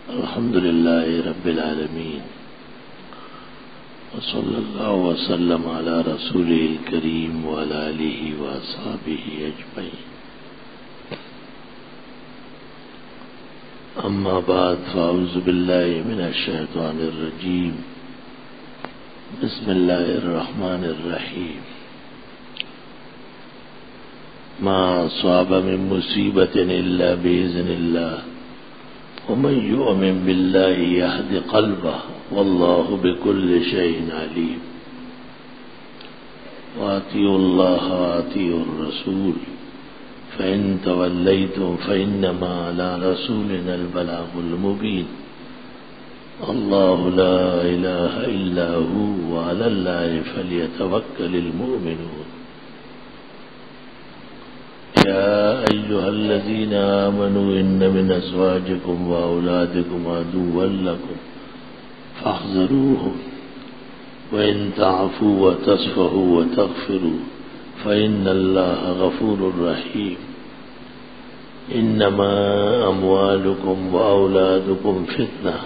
الحمد لله رب العالمين وصلى الله وسلم على رسوله الكريم وعلى آله وأصحابه أجمعين. أما بعد فأعوذ بالله من الشيطان الرجيم. بسم الله الرحمن الرحيم. ما أصاب من مصيبة إلا بإذن الله ومن يؤمن بالله يهد قلبه والله بكل شيء عليم. وأطيعوا الله وأطيعوا الرسول فإن توليتم فإنما على رسولنا البلاغ المبين. الله لا إله إلا هو وعلى الله فليتوكل المؤمنون. يا أيها الذين آمنوا إن من أزواجكم وأولادكم عدوا لكم فاحذروهم وإن تعفوا وتصفحوا وتغفروا فإن الله غفور رحيم. إنما أموالكم وأولادكم فتنة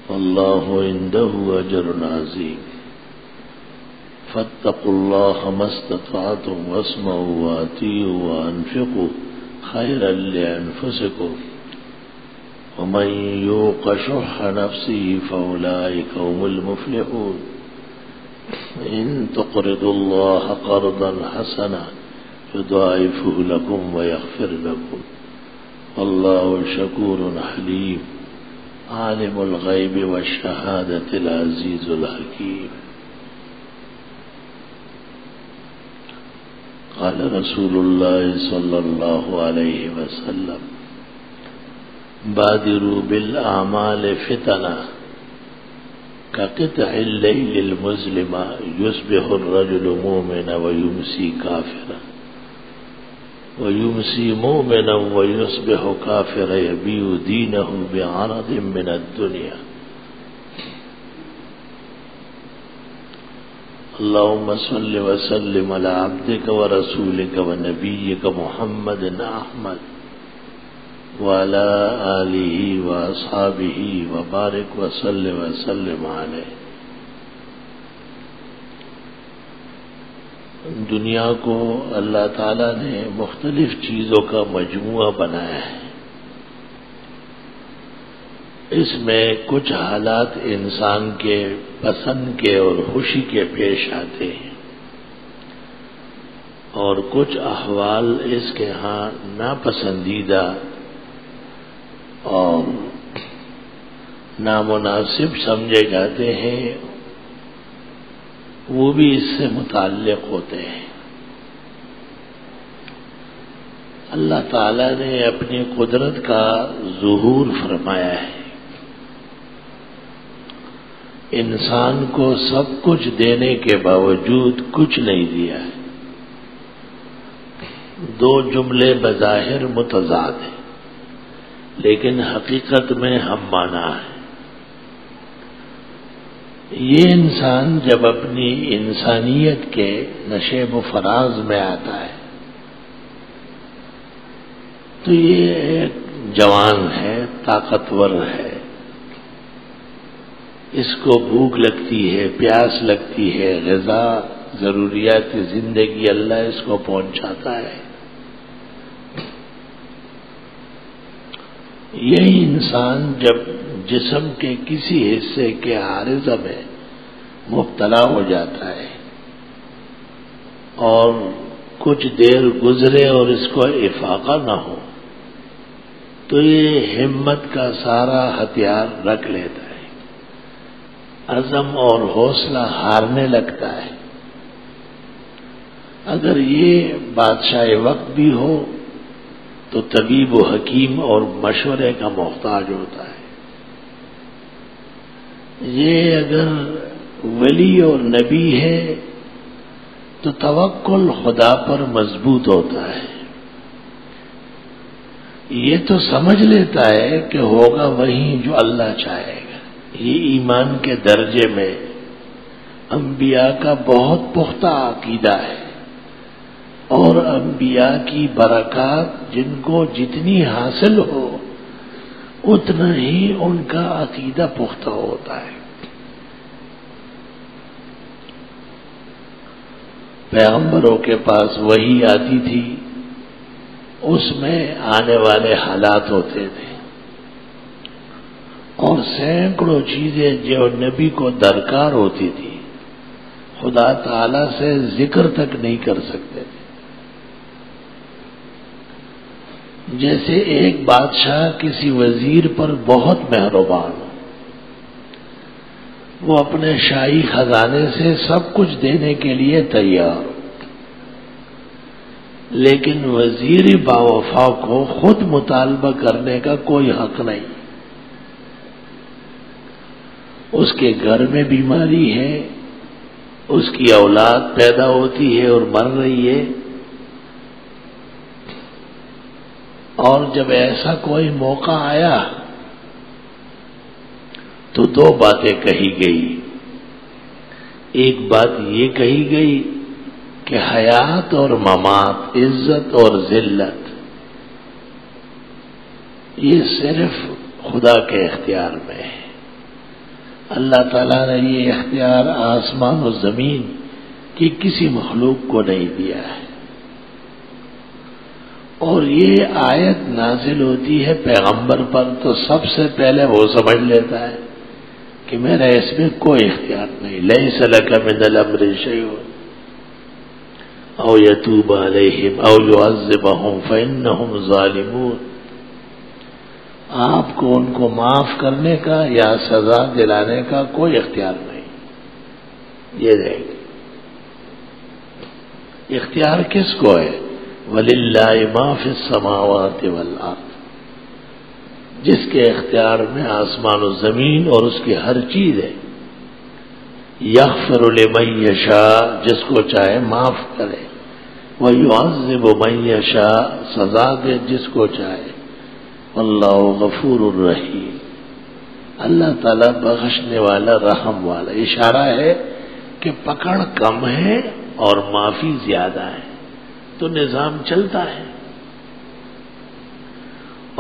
والله عنده أجر عظيم. فاتقوا الله ما استطعتم واسمعوا وأطيعوا وأنفقوا خيرا لأنفسكم ومن يوق شح نفسه فأولئك هم المفلحون. إن تقرضوا الله قرضا حسنا يضاعفه لكم ويغفر لكم والله شكور حليم. عالم الغيب والشهادة العزيز الحكيم. قال رسول الله صلى الله عليه وسلم بادروا بالأعمال فتنة كقطع الليل المظلم يصبح الرجل مؤمنا ويمسي كافرا ويمسي مؤمنا ويصبح كافرا يبيع دينه بعرض من الدنيا. اللهم صل وسلم على عبدك ورسولك ونبيك محمد أحمد وعلى آله وأصحابه وبارك وسلم عليه. دنیا کو اللہ تعالیٰ نے مختلف چیزوں کا مجموعہ بنایا ہے. اس میں کچھ حالات انسان کے پسند کے اور خوشی کے پیش آتے ہیں اور کچھ احوال اس کے ہاں ناپسندیدہ اور نامناسب سمجھے جاتے ہیں، وہ بھی اس سے متعلق ہوتے ہیں. اللہ تعالیٰ نے اپنی قدرت کا ظہور فرمایا ہے. انسان کو سب کچھ دینے کے باوجود کچھ نہیں دیا ہے. دو جملے بظاہر متضاد ہیں لیکن حقیقت میں ہم مانا ہے. یہ انسان جب اپنی انسانیت کے نشیب و فراز میں آتا ہے تو یہ ایک جوان ہے، طاقتور ہے. اس کو بھوک لگتی ہے، پیاس لگتی ہے، غذا ضروریات زندگی اللہ اس کو پہنچاتا ہے. یہی انسان جب جسم کے کسی حصے کے عارضہ میں مبتلا ہو جاتا ہے اور کچھ دیر گزرے اور اس کو افاقہ نہ ہو تو یہ ہمت کا سارا ہتھیار رکھ لیتا ہے. عزم اور حوصلہ ہارنے لگتا ہے. اگر یہ بادشاہ وقت بھی ہو تو طبیب و حکیم اور مشورے کا محتاج ہوتا ہے. یہ اگر ولی اور نبی ہے تو توکل خدا پر مضبوط ہوتا ہے. یہ تو سمجھ لیتا ہے کہ ہوگا وہی جو اللہ چاہے گا. یہ ایمان کے درجے میں انبیاء کا بہت پختہ عقیدہ ہے اور انبیاء کی برکات جن کو جتنی حاصل ہو اتنا ہی ان کا عقیدہ پختہ ہوتا ہے۔ پیغمبروں کے پاس وحی آتی تھی، اس میں آنے والے حالات ہوتے تھے، اور سینکڑوں چیزیں جو نبی کو درکار ہوتی تھی خدا تعالی سے ذکر تک نہیں کر سکتے تھے۔ جیسے ایک بادشاہ کسی وزیر پر بہت مہربان ہو، وہ اپنے شاہی خزانے سے سب کچھ دینے کے لیے تیار ہو، لیکن وزیر باوفا کو خود مطالبہ کرنے کا کوئی حق نہیں۔ اس کے گھر میں بیماری ہے، اس کی اولاد پیدا ہوتی ہے اور مر رہی ہے، اور جب ایسا کوئی موقع آیا تو دو باتیں کہی گئی۔ ایک بات یہ کہی گئی کہ حیات اور ممات، عزت اور ذلت، یہ صرف خدا کے اختیار میں ہے۔ اللہ تعالیٰ نے یہ اختیار آسمان و زمین کی کسی مخلوق کو نہیں دیا ہے، اور یہ آیت نازل ہوتی ہے پیغمبر پر تو سب سے پہلے وہ سمجھ لیتا ہے کہ میرا اس میں کوئی اختیار نہیں۔ لیس لک من الامر شیء او یتوب علیہم او یعذبہم فانہم ظالمون۔ آپ کو ان کو معاف کرنے کا یا سزا دلانے کا کوئی اختیار نہیں۔ یہ رہے گی، اختیار کس کو ہے؟ وَلِلَّهِ مَا فِي السَّمَاوَاتِ وَالْأَرْضِ، جس کے اختیار میں آسمان و زمین اور اس کی ہر چیز ہے۔ یغفر لمن یشاء، جس کو چاہے معاف کرے، وَيُعَذِّبُ مَن یشاء، سزا دے جس کو چاہے۔ اللہ غفور الرحیم، اللہ تعالیٰ بخشنے والا رحم والا۔ اشارہ ہے کہ پکڑ کم ہے اور معافی زیادہ ہے تو نظام چلتا ہے،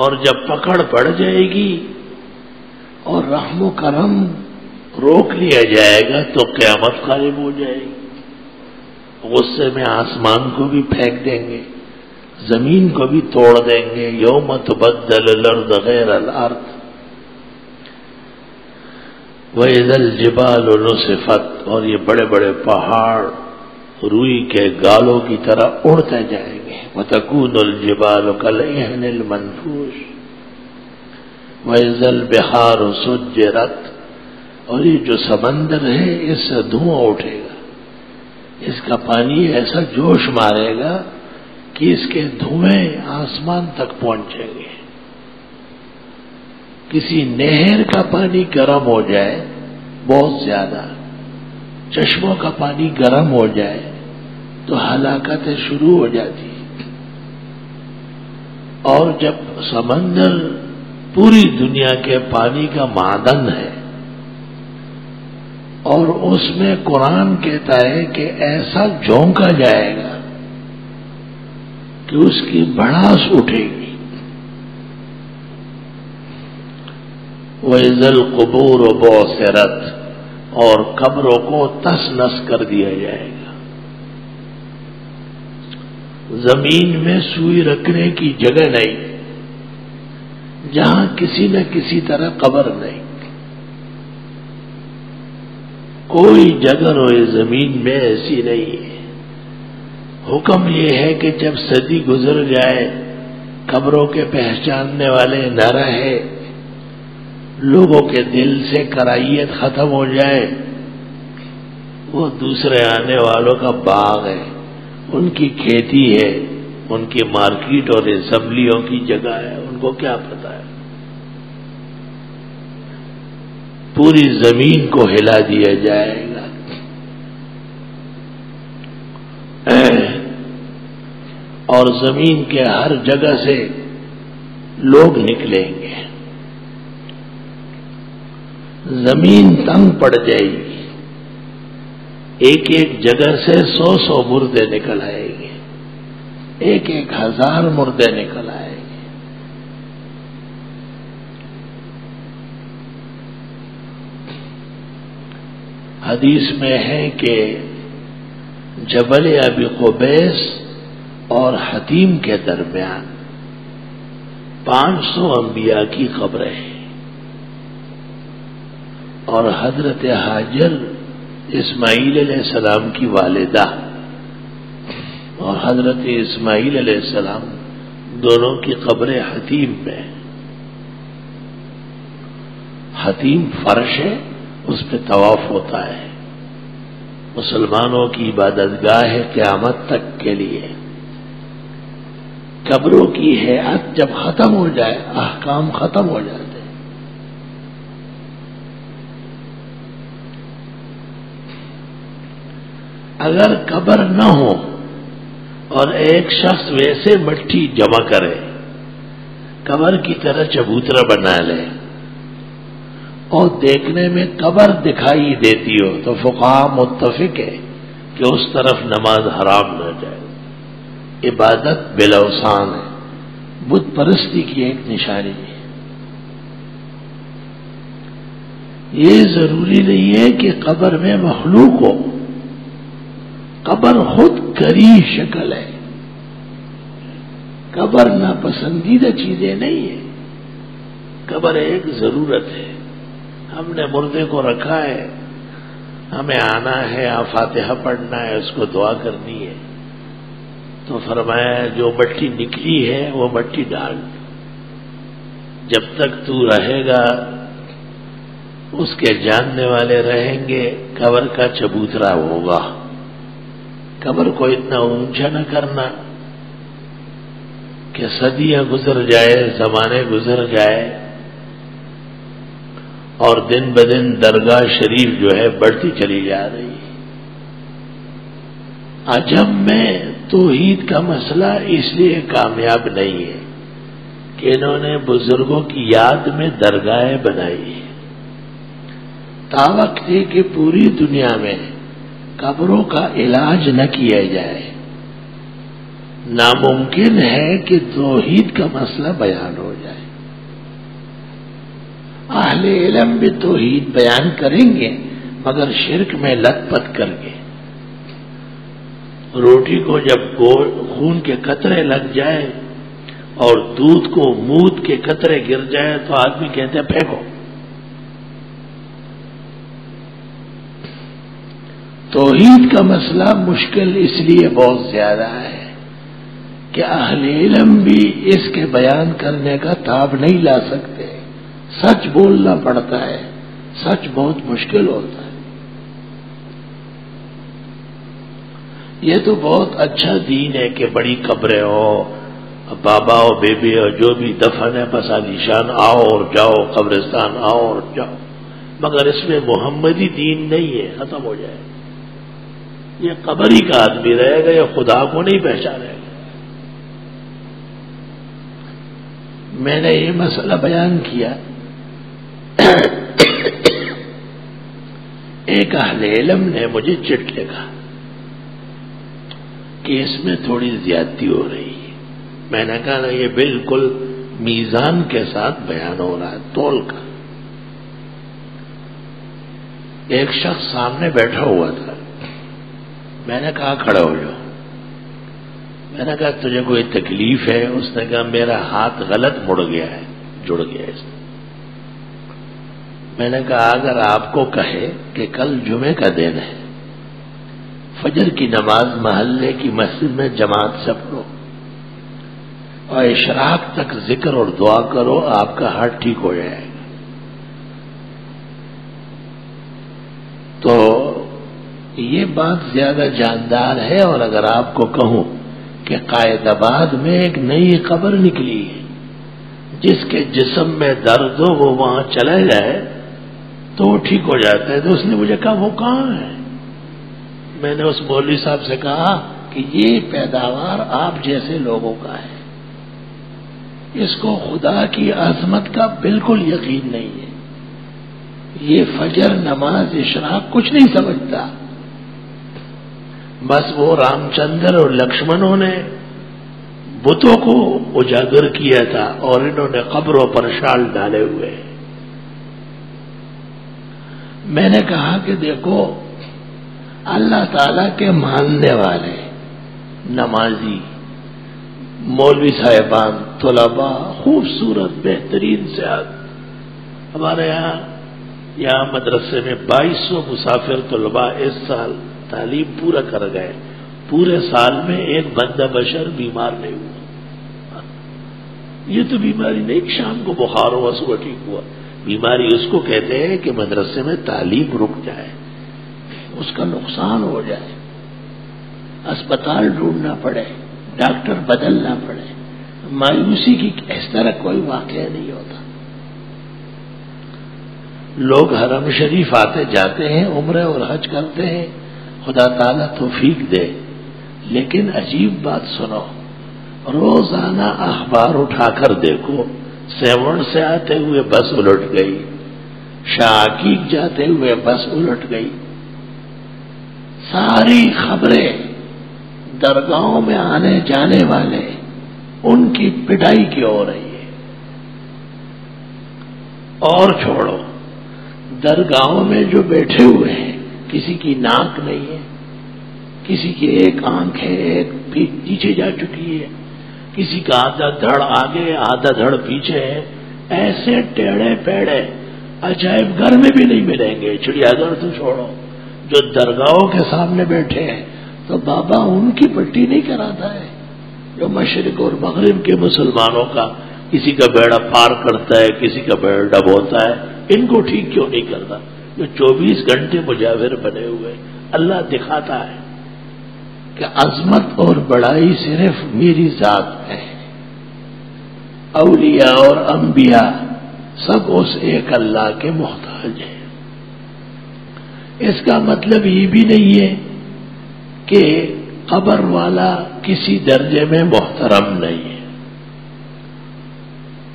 اور جب پکڑ بڑھ جائے گی اور رحم و کرم روک لیا جائے گا تو قیامت غالب ہو جائے گی۔ غصے میں آسمان کو بھی پھینک دیں گے، زمین کو بھی توڑ دیں گے۔ یوم تبدل الارض غیر الارض وَإِذَا الْجِبَالُ نُصِفَتْ، اور یہ بڑے بڑے پہاڑ روئی کے گالوں کی طرح اڑتے جائیں گے۔ وَتَكُونُ الْجِبَالُ كَالْعِهْنِ الْمَنْفُوشِ وَإِذَا الْبِحَارُ سُجِّرَتْ، اور یہ جو سمندر ہے اس سے دھواں اٹھے گا، اس کا پانی ایسا جوش مارے گا کہ اس کے دھوئیں آسمان تک پہنچیں گے۔ کسی نہر کا پانی گرم ہو جائے بہت زیادہ، چشموں کا پانی گرم ہو جائے تو ہلاکتیں شروع ہو جاتی، اور جب سمندر پوری دنیا کے پانی کا معدن ہے اور اس میں قرآن کہتا ہے کہ ایسا جھونکا جائے گا کہ اس کی بھڑاس اٹھے گی۔ وَإِذَا الْقُبُورُ بُعْثِرَتْ، اور قبروں کو تس نس کر دیا جائے گا۔ زمین میں سوئی رکھنے کی جگہ نہیں، جہاں کسی نہ کسی طرح قبر نہیں، کوئی جگہ روئے زمین میں ایسی نہیں ہے۔ حکم یہ ہے کہ جب صدی گزر جائے، قبروں کے پہچاننے والے نہ رہے، لوگوں کے دل سے کرائیت ختم ہو جائے، وہ دوسرے آنے والوں کا باغ ہے، ان کی کھیتی ہے، ان کی مارکیٹ اور اسمبلیوں کی جگہ ہے، ان کو کیا پتا ہے؟ پوری زمین کو ہلا دیا جائے گا۔ اور زمین کے ہر جگہ سے لوگ نکلیں گے، زمین تنگ پڑ جائے گی، ایک ایک جگہ سے 100 مردے نکل آئیں گے، ایک 1000 مردے نکل آئیں گے۔ حدیث میں ہے کہ جبل ابی قبیس اور حتیم کے درمیان 500 انبیاء کی قبریں ہیں، اور حضرت ہاجر اسماعیل علیہ السلام کی والدہ اور حضرت اسماعیل علیہ السلام دونوں کی قبریں حتیم میں ہیں۔ حتیم فرش ہے، اس پہ طواف ہوتا ہے، مسلمانوں کی عبادت گاہ ہے قیامت تک کے لیے۔ قبروں کی حیات جب ختم ہو جائے، احکام ختم ہو جاتے ہیں۔ اگر قبر نہ ہو اور ایک شخص ویسے مٹی جمع کرے، قبر کی طرح چبوترا بنا لے اور دیکھنے میں قبر دکھائی دیتی ہو، تو فقہا متفق ہے کہ اس طرف نماز حرام نہ جائے۔ عبادت بالاوثان ہے، بت پرستی کی ایک نشانی ہے۔ یہ ضروری نہیں ہے کہ قبر میں مخلوق ہو، قبر خود کری شکل ہے، قبر ناپسندیدہ چیزیں نہیں ہے، قبر ایک ضرورت ہے۔ ہم نے مردے کو رکھا ہے، ہمیں آنا ہے، فاتحہ پڑھنا ہے، اس کو دعا کرنی ہے، تو فرمایا جو مٹی نکلی ہے وہ مٹی ڈال، جب تک تو رہے گا اس کے جاننے والے رہیں گے، قبر کا چبوترا ہوگا۔ قبر کو اتنا اونچا نہ کرنا کہ صدیاں گزر جائے، زمانے گزر جائے اور دن بدن درگاہ شریف جو ہے بڑھتی چلی جا رہی ہے۔ عجم میں توحید کا مسئلہ اس لیے کامیاب نہیں ہے کہ انہوں نے بزرگوں کی یاد میں درگاہیں بنائی ہیں۔ تاوقت ہے کہ پوری دنیا میں قبروں کا علاج نہ کیا جائے۔ ناممکن ہے کہ توحید کا مسئلہ بیان ہو جائے۔ اہل علم بھی توحید بیان کریں گے مگر شرک میں لت پت کر کے۔ روٹی کو جب خون کے قطرے لگ جائے اور دودھ کو مود کے قطرے گر جائے تو آدمی کہتے ہیں پھینکو۔ توحید کا مسئلہ مشکل اس لیے بہت زیادہ ہے کہ اہل علم بھی اس کے بیان کرنے کا تاب نہیں لا سکتے، سچ بولنا پڑتا ہے، سچ بہت مشکل ہوتا ہے۔ یہ تو بہت اچھا دین ہے کہ بڑی قبریں ہو، بابا ہو بیبی ہو جو بھی دفن ہے بس عالیشان آؤ اور جاؤ، قبرستان آؤ اور جاؤ، مگر اس میں محمدی دین نہیں ہے، ختم ہو جائے۔ یہ قبر ہی کا آدمی رہے گا، یہ خدا کو نہیں پہچانے گا۔ میں نے یہ مسئلہ بیان کیا، ایک اہل علم نے مجھے چٹ لکھا کہ اس میں تھوڑی زیادتی ہو رہی ہے۔ میں نے کہا یہ بالکل میزان کے ساتھ بیان ہو رہا ہے، تول کا۔ ایک شخص سامنے بیٹھا ہوا تھا، میں نے کہا کھڑا ہو جاؤ۔ میں نے کہا تجھے کوئی تکلیف ہے؟ اس نے کہا میرا ہاتھ غلط مڑ گیا ہے، جڑ گیا ہے اس میں۔ میں نے کہا اگر آپ کو کہے کہ کل جمعے کا دن ہے، فجر کی نماز محلے کی مسجد میں جماعت سے پڑھو اور اشراق تک ذکر اور دعا کرو، آپ کا ہاتھ ٹھیک ہو جائے گا۔ تو یہ بات زیادہ جاندار ہے۔ اور اگر آپ کو کہوں کہ قائد آباد میں ایک نئی قبر نکلی ہے، جس کے جسم میں درد ہو وہ وہاں چلا جائے تو وہ ٹھیک ہو جاتا ہے، تو اس نے مجھے کہا وہ کہاں ہے؟ میں نے اس مولوی صاحب سے کہا کہ یہ پیداوار آپ جیسے لوگوں کا ہے، اس کو خدا کی عظمت کا بالکل یقین نہیں ہے، یہ فجر نماز اشراق کچھ نہیں سمجھتا۔ بس وہ رام چندر اور لکشمنوں نے بتوں کو اجاگر کیا تھا اور انہوں نے قبروں پر شال ڈالے ہوئے۔ میں نے کہا کہ دیکھو اللہ تعالی کے ماننے والے نمازی مولوی صاحبان طلباء خوبصورت بہترین سیاحت ہمارے یہاں مدرسے میں 2200 مسافر طلباء اس سال تعلیم پورا کر گئے. پورے سال میں ایک بندہ بشر بیمار نہیں ہوا. یہ تو بیماری نہیں کہ شام کو بخار ہوا صبح ٹھیک ہوا. بیماری اس کو کہتے ہیں کہ مدرسے میں تعلیم رک جائے, اس کا نقصان ہو جائے, اسپتال ڈھونڈنا پڑے, ڈاکٹر بدلنا پڑے. مایوسی کی اس طرح کوئی واقعہ نہیں ہوتا. لوگ حرم شریف آتے جاتے ہیں, عمرہ اور حج کرتے ہیں, خدا تعالیٰ توفیق دے. لیکن عجیب بات سنو, روزانہ اخبار اٹھا کر دیکھو, سیون سے آتے ہوئے بس الٹ گئی, شاکیب جاتے ہوئے بس الٹ گئی. ساری خبریں درگاہوں میں آنے جانے والے ان کی پٹائی کی ہو رہی ہے. اور چھوڑو, درگاہوں میں جو بیٹھے ہوئے ہیں کسی کی ناک نہیں ہے, کسی کی ایک آنکھ ہے, ایک پیچھے جا چکی ہے, کسی کا آدھا دھڑ آگے آدھا دھڑ پیچھے ہے. ایسے ٹیڑے پیڑے عجائب گھر میں بھی نہیں ملیں گے. چڑیا گھر تو چھوڑو, جو درگاہوں کے سامنے بیٹھے ہیں تو بابا ان کی پٹی نہیں کراتا ہے. جو مشرق اور مغرب کے مسلمانوں کا کسی کا بیڑا پار کرتا ہے, کسی کا بیڑا ڈبوتا ہے, ان کو ٹھیک کیوں نہیں کرتا؟ جو 24 گھنٹے مجاور بنے ہوئے. اللہ دکھاتا ہے کہ عظمت اور بڑائی صرف میری ذات میں ہے. اولیاء اور انبیاء سب اس ایک اللہ کے محتاج ہیں. اس کا مطلب یہ بھی نہیں ہے کہ قبر والا کسی درجے میں محترم نہیں ہے.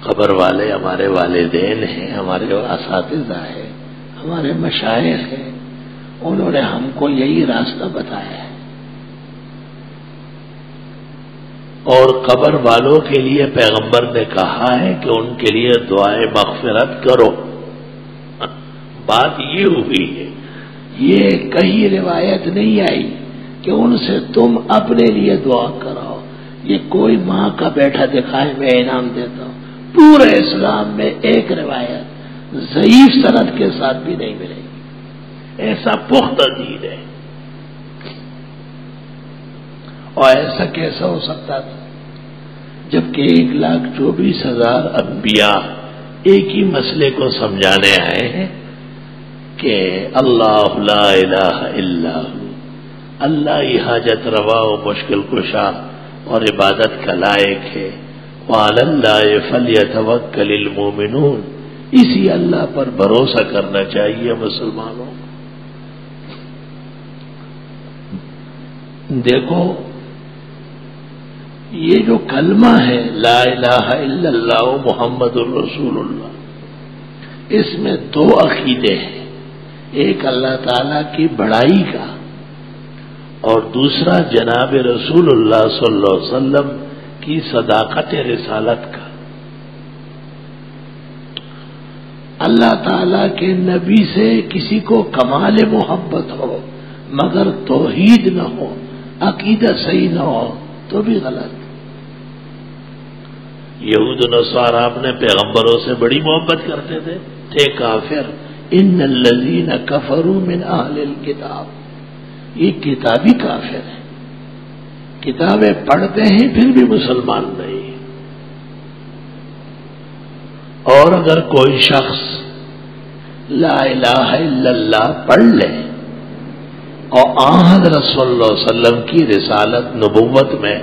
قبر والے ہمارے والدین ہیں, ہمارے اساتذہ ہیں, ہمارے مشائخ ہیں. انہوں نے ہم کو یہی راستہ بتایا ہے. اور قبر والوں کے لیے پیغمبر نے کہا ہے کہ ان کے لیے دعائے مغفرت کرو. بات یہ ہوئی ہے, یہ کہیں روایت نہیں آئی کہ ان سے تم اپنے لیے دعا کراؤ. یہ کوئی ماں کا بیٹا دکھائے میں انعام دیتا ہوں. پورے اسلام میں ایک روایت ضعیف سند کے ساتھ بھی نہیں ملے گی. ایسا پختہ دین ہے. اور ایسا کیسا ہو سکتا تھا جبکہ 1,24,000 انبیاء ایک ہی مسئلے کو سمجھانے آئے ہیں کہ اللہ لا الہ الا ہو, اللہ ہی حاجت روا و مشکل کشا اور عبادت کا لائق ہے. وعلی اللہ فلیتوکل المؤمنون, اسی اللہ پر بھروسہ کرنا چاہیے مسلمانوں. دیکھو یہ جو کلمہ ہے لا الہ الا اللہ محمد الرسول اللہ, اس میں 2 عقیدے ہیں. ایک اللہ تعالی کی بڑائی کا اور دوسرا جناب رسول اللہ صلی اللہ علیہ وسلم کی صداقت رسالت کا. اللہ تعالی کے نبی سے کسی کو کمال محبت ہو مگر توحید نہ ہو, عقیدہ صحیح نہ ہو تو بھی غلط. یہود و نصارا اپنے پیغمبروں سے بڑی محبت کرتے تھے کافر. ان الذین کفروا من اہل الکتاب, یہ کتابی کافر ہیں, کتابیں پڑھتے ہیں پھر بھی مسلمان نہیں. اور اگر کوئی شخص لا الہ الا اللہ پڑھ لے اور حضرت صلی اللہ علیہ وسلم کی رسالت نبوت میں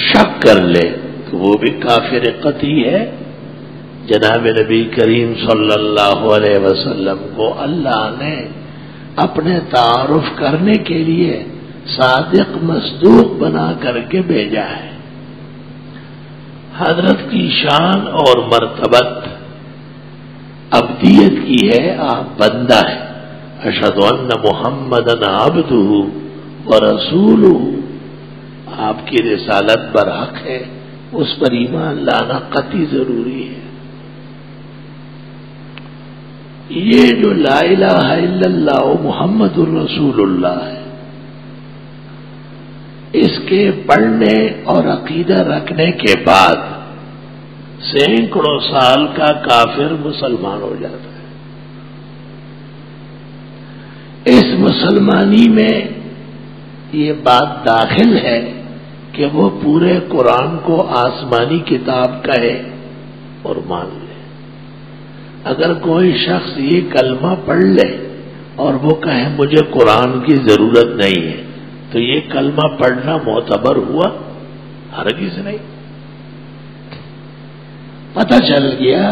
شک کر لے تو وہ بھی کافر قطعی ہے. جناب نبی کریم صلی اللہ علیہ وسلم کو اللہ نے اپنے تعارف کرنے کے لیے صادق مصدوق بنا کر کے بھیجا ہے. حضرت کی شان اور مرتبت عبدیت کی ہے, آپ بندہ ہے. اشہد ان محمدن عبدہ ورسولہ, آپ کی رسالت برحق ہے, اس پر ایمان لانا قطعی ضروری ہے. یہ جو لا الہ الا اللہ محمد الرسول اللہ ہے، اس کے پڑھنے اور عقیدہ رکھنے کے بعد سینکڑوں سال کا کافر مسلمان ہو جاتا ہے۔ اس مسلمانی میں یہ بات داخل ہے کہ وہ پورے قرآن کو آسمانی کتاب کہے اور مان لے۔ اگر کوئی شخص یہ کلمہ پڑھ لے اور وہ کہے مجھے قرآن کی ضرورت نہیں ہے، تو یہ کلمہ پڑھنا معتبر ہوا؟ ہرگز نہیں۔ پتہ چل گیا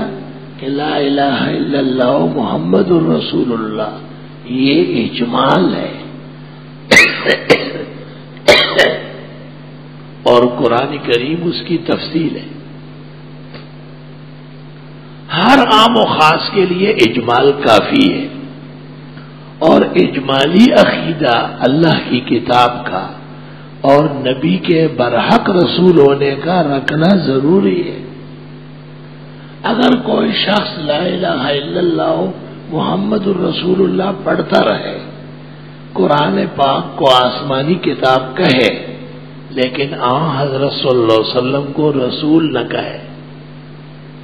کہ لا الہ الا اللہ محمد الرسول اللہ یہ اجمال ہے اور قرآن کریم اس کی تفصیل ہے۔ ہر عام و خاص کے لیے اجمال کافی ہے، اور اجمالی عقیدہ اللہ کی کتاب کا اور نبی کے برحق رسول ہونے کا رکھنا ضروری ہے۔ اگر کوئی شخص لا الہ الا اللہ محمد الرسول اللہ پڑھتا رہے، قرآن پاک کو آسمانی کتاب کہے، لیکن حضرت صلی اللہ علیہ وسلم کو رسول نہ کہے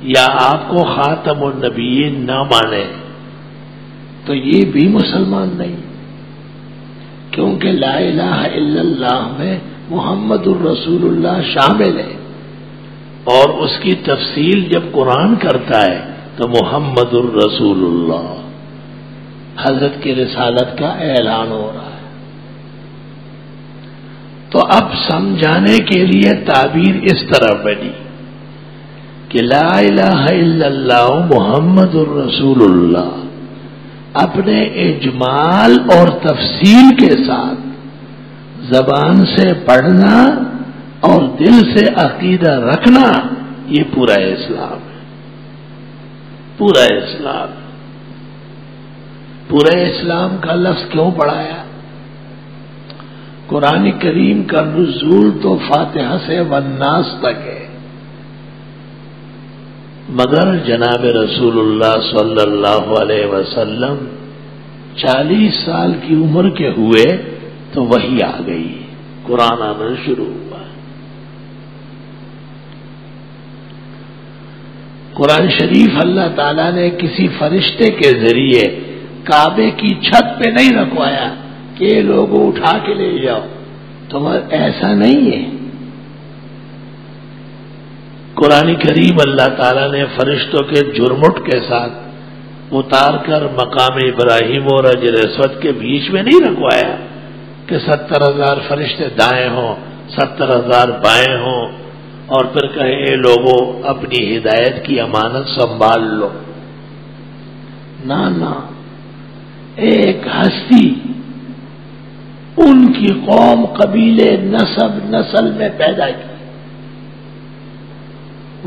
یا آپ کو خاتم النبیین نہ مانے، تو یہ بھی مسلمان نہیں، کیونکہ لا الہ الا اللہ میں محمد الرسول اللہ شامل ہے، اور اس کی تفصیل جب قرآن کرتا ہے تو محمد الرسول اللہ حضرت کی رسالت کا اعلان ہو رہا ہے۔ تو اب سمجھانے کے لیے تعبیر اس طرح بنی کہ لا الہ الا اللہ محمد الرسول اللہ اپنے اجمال اور تفصیل کے ساتھ زبان سے پڑھنا اور دل سے عقیدہ رکھنا، یہ پورا اسلام ہے۔ پورا اسلام۔ پورے اسلام کا لفظ کیوں پڑھایا؟ قرآن کریم کا نزول تو فاتحہ سے والناس تک ہے، مگر جناب رسول اللہ صلی اللہ علیہ وسلم 40 سال کی عمر کے ہوئے تو وحی آ گئی، قرآن آنا شروع ہوا۔ قرآن شریف اللہ تعالیٰ نے کسی فرشتے کے ذریعے کعبے کی چھت پہ نہیں رکھوایا کہ یہ لوگوں اٹھا کے لے جاؤ، تو ایسا نہیں ہے۔ قرآن کریم اللہ تعالیٰ نے فرشتوں کے جرمٹ کے ساتھ اتار کر مقام ابراہیم اور حجر اسود کے بیچ میں نہیں رکھوایا کہ 70,000 فرشتے دائیں ہوں 70,000 بائیں ہوں اور پھر کہے اے لوگوں اپنی ہدایت کی امانت سنبھال لو۔ نہ، ایک ہستی ان کی قوم قبیلے نسل میں پیدا کی،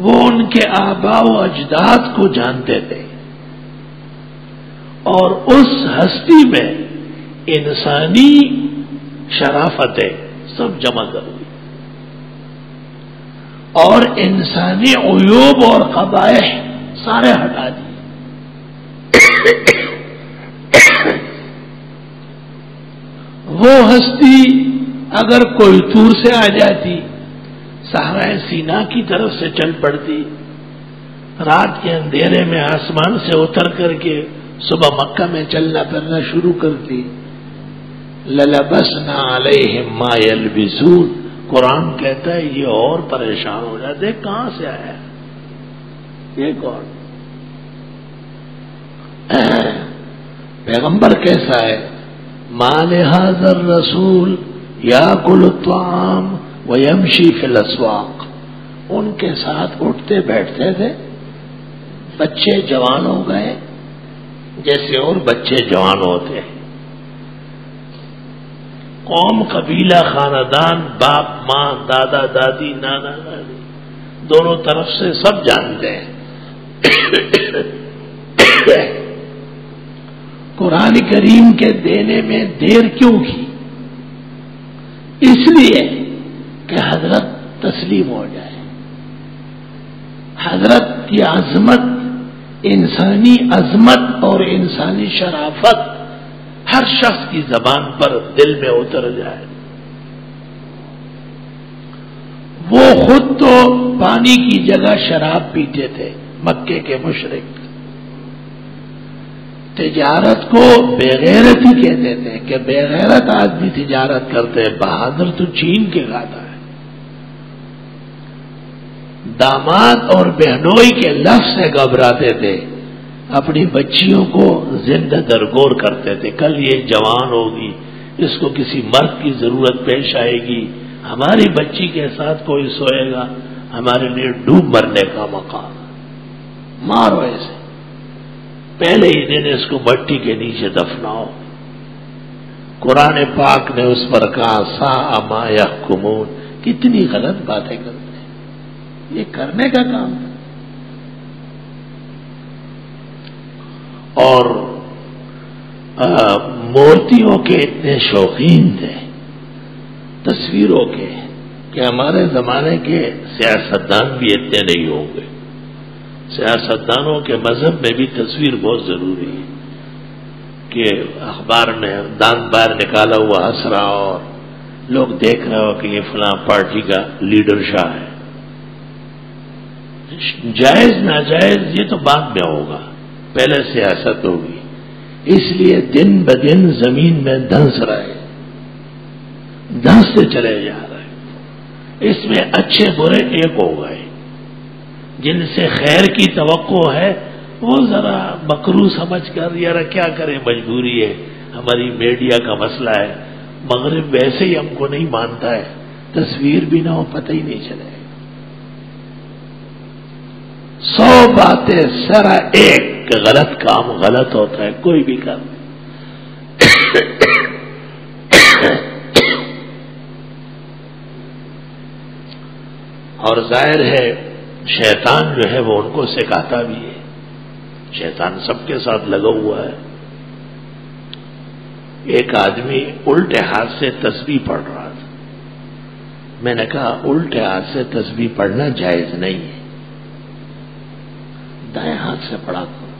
وہ ان کے آباء و اجداد کو جانتے تھے، اور اس ہستی میں انسانی شرافتیں سب جمع کر دی اور انسانی عیوب اور قبائح سارے ہٹا دیے۔ وہ ہستی اگر کوئی طور سے آ جاتی، صحرائے سینا کی طرف سے چل پڑتی، رات کے اندھیرے میں آسمان سے اتر کر کے صبح مکہ میں چلنا پھرنا شروع کرتی، لَلَبَسْنَا عَلَيْهِمْ مَا يَلْبِسُونَ، قرآن کہتا ہے یہ اور پریشان ہو جاتے، کہاں سے آیا یہ کون؟ پیغمبر کیسا ہے؟ مَا لِهَذَا الرَّسُولِ يَأْكُلُ الطَّعَامَ وَيَمْشِي فِي الْأَسْوَاقِ، ان کے ساتھ اٹھتے بیٹھتے تھے، بچے جوان ہو گئے جیسے اور بچے جوان ہوتے ہیں، قوم قبیلہ خاندان باپ ماں دادا دادی نانا نانی دونوں طرف سے سب جانتے ہیں۔ قرآن کریم کے دینے میں دیر کیوں کی؟ اس لیے کہ حضرت تسلیم ہو جائے، حضرت کی عظمت انسانی عظمت اور انسانی شرافت ہر شخص کی زبان پر دل میں اتر جائے. وہ خود تو پانی کی جگہ شراب پیتے تھے مکے کے مشرک. تجارت کو بےغیرت ہی کہتے تھے کہ بےغیرت آدمی تجارت کرتے، بہادر تو چین کے کھاتا ہے. داماد اور بہنوئی کے لفظ سے گھبراتے تھے، اپنی بچیوں کو زندہ درگور کرتے تھے. کل یہ جوان ہوگی، اس کو کسی مرد کی ضرورت پیش آئے گی، ہماری بچی کے ساتھ کوئی سوئے گا، ہمارے لیے ڈوب مرنے کا مقام. مارو ایسے، پہلے ہی دن اس کو مٹی کے نیچے دفناؤ. قرآن پاک نے اس پر کہا ساء ما یحکمون. کتنی غلط باتیں کرتے ہیں، یہ کرنے کا کام تھا. اور مورتیوں کے اتنے شوقین تھے، تصویروں کے، کہ ہمارے زمانے کے سیاستدان بھی اتنے نہیں ہوں گے. سیاستدانوں کے مذہب میں بھی تصویر بہت ضروری ہے کہ اخبار میں دان باہر نکالا ہوا ہنس رہا اور لوگ دیکھ رہے ہو کہ یہ فلاں پارٹی کا لیڈر شاہ ہے. جائز ناجائز یہ تو بعد میں ہوگا، پہلے سیاست ہوگی. اس لیے دن بدن زمین میں دھنس رہے، دھنستے چلے جا رہے. اس میں اچھے برے ایک ہو گئے. جن سے خیر کی توقع ہے وہ ذرا مکروہ سمجھ کر یار کیا کریں، مجبوری ہے، ہماری میڈیا کا مسئلہ ہے، مغرب ویسے ہی ہم کو نہیں مانتا ہے، تصویر بھی نہ ہو پتہ ہی نہیں چلے. 100 باتیں سرا ایک کہ غلط کام غلط ہوتا ہے، کوئی بھی کام. اور ظاہر ہے شیطان جو ہے وہ ان کو سکھاتا بھی ہے. شیطان سب کے ساتھ لگا ہوا ہے. ایک آدمی الٹے ہاتھ سے تسبیح پڑھ رہا تھا. میں نے کہا الٹے ہاتھ سے تسبیح پڑھنا جائز نہیں ہے، دائیں ہاتھ سے پڑھا کرو.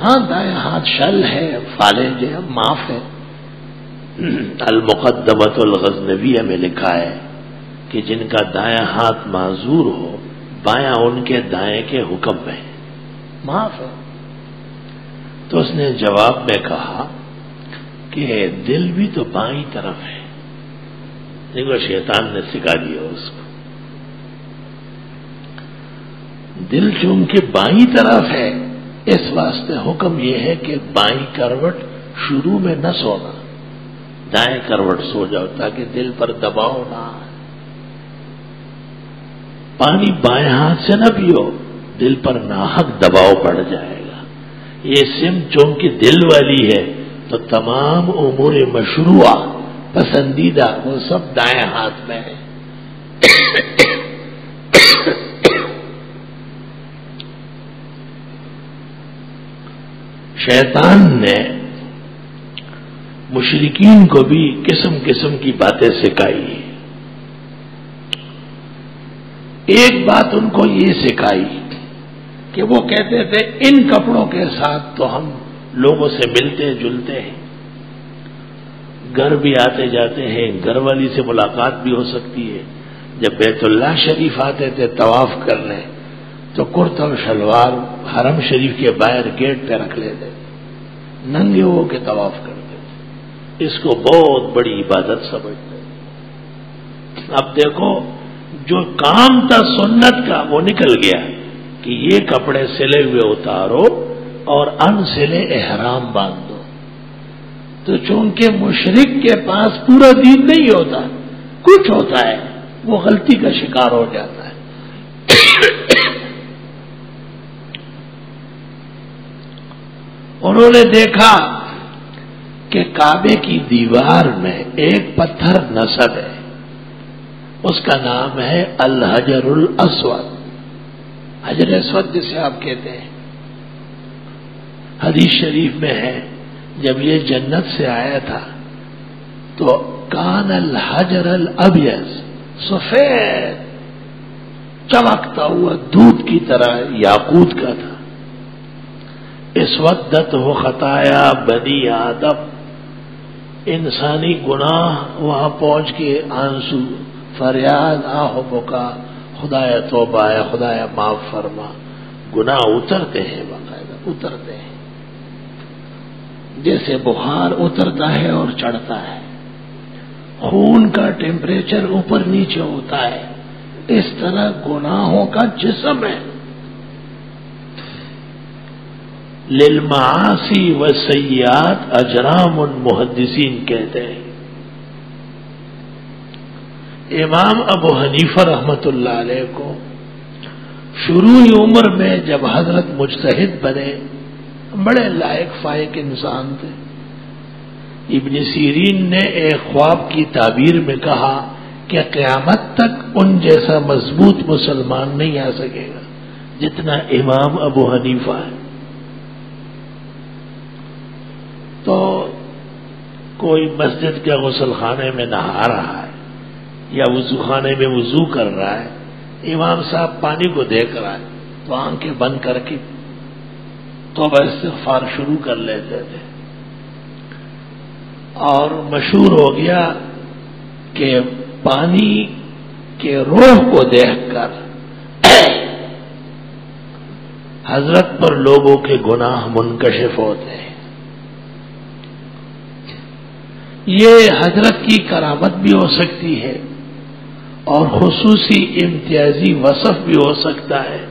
ہاں دائیں ہاتھ شل ہے، فالج ہے، معاف ہے. المقدمۃ الغزنویہ میں لکھا ہے کہ جن کا دائیں ہاتھ معذور ہو، بایاں ان کے دائیں کے حکم میں معاف ہے. تو اس نے جواب میں کہا کہ دل بھی تو بائیں طرف ہے. دیکھو شیطان نے سکھا دیا اس کو. دل چونکہ بائیں طرف ہے، اس واسطے حکم یہ ہے کہ بائیں کروٹ شروع میں نہ سونا، دائیں کروٹ سو جاؤ تاکہ دل پر دباؤ نہ آئے. پانی بائیں ہاتھ سے نہ پیو، دل پر ناحق دباؤ پڑ جائے گا. یہ سم چونکہ دل والی ہے تو تمام امور مشروعہ پسندیدہ وہ سب دائیں ہاتھ میں ہے. شیطان نے مشرکین کو بھی قسم قسم کی باتیں سکھائی. ایک بات ان کو یہ سکھائی کہ وہ کہتے تھے ان کپڑوں کے ساتھ تو ہم لوگوں سے ملتے جلتے ہیں، گھر بھی آتے جاتے ہیں، گھر والی سے ملاقات بھی ہو سکتی ہے. جب بیت اللہ شریف آتے تھے طواف کرنے تو کرتا و شلوار حرم شریف کے باہر گیٹ پہ رکھ لیتے، ننگے ہو کے طواف کرتے تھے. اس کو بہت بڑی عبادت سمجھتے. اب دیکھو جو کام تھا سنت کا وہ نکل گیا کہ یہ کپڑے سلے ہوئے اتارو اور ان سلے احرام باندھ دو. تو چونکہ مشرک کے پاس پورا دین نہیں ہوتا، کچھ ہوتا ہے، وہ غلطی کا شکار ہو جاتا ہے. انہوں نے دیکھا کہ کعبے کی دیوار میں ایک پتھر نصب ہے، اس کا نام ہے الحجر الاسود. حجر اسود جسے آپ کہتے ہیں. حدیث شریف میں ہے جب یہ جنت سے آیا تھا تو کان الحجر الابیض، سفید چمکتا ہوا دودھ کی طرح یاقوت کا تھا. اسودت ہو خطایا بنی آدم، انسانی گناہ وہاں پہنچ کے آنسو فریاد آہ بکا، خدایا توبہ ہے، خدایا معاف فرما، گناہ اترتے ہیں، باقاعدہ اترتے ہیں، جیسے بخار اترتا ہے اور چڑھتا ہے، خون کا ٹیمپریچر اوپر نیچے ہوتا ہے، اس طرح گناہوں کا جسم ہے۔ للمعاصی والسیئات اجرام، محدثین کہتے ہیں۔ امام ابو حنیفہ رحمت اللہ علیہ کو شروع عمر میں جب حضرت مجتہد بنے، بڑے لائق فائق انسان تھے۔ ابن سیرین نے ایک خواب کی تعبیر میں کہا کہ قیامت تک ان جیسا مضبوط مسلمان نہیں آ سکے گا جتنا امام ابو حنیفہ ہے۔ تو کوئی مسجد کے غسل خانے میں نہا رہا ہے یا وضو خانے میں وضو کر رہا ہے، امام صاحب پانی کو دیکھ رہا ہے تو آنکھیں بند کر کے توبہ استغفار شروع کر لیتے تھے، اور مشہور ہو گیا کہ پانی کے روح کو دیکھ کر حضرت پر لوگوں کے گناہ منکشف ہوتے ہیں۔ یہ حضرت کی کرامت بھی ہو سکتی ہے اور خصوصی امتیازی وصف بھی ہو سکتا ہے۔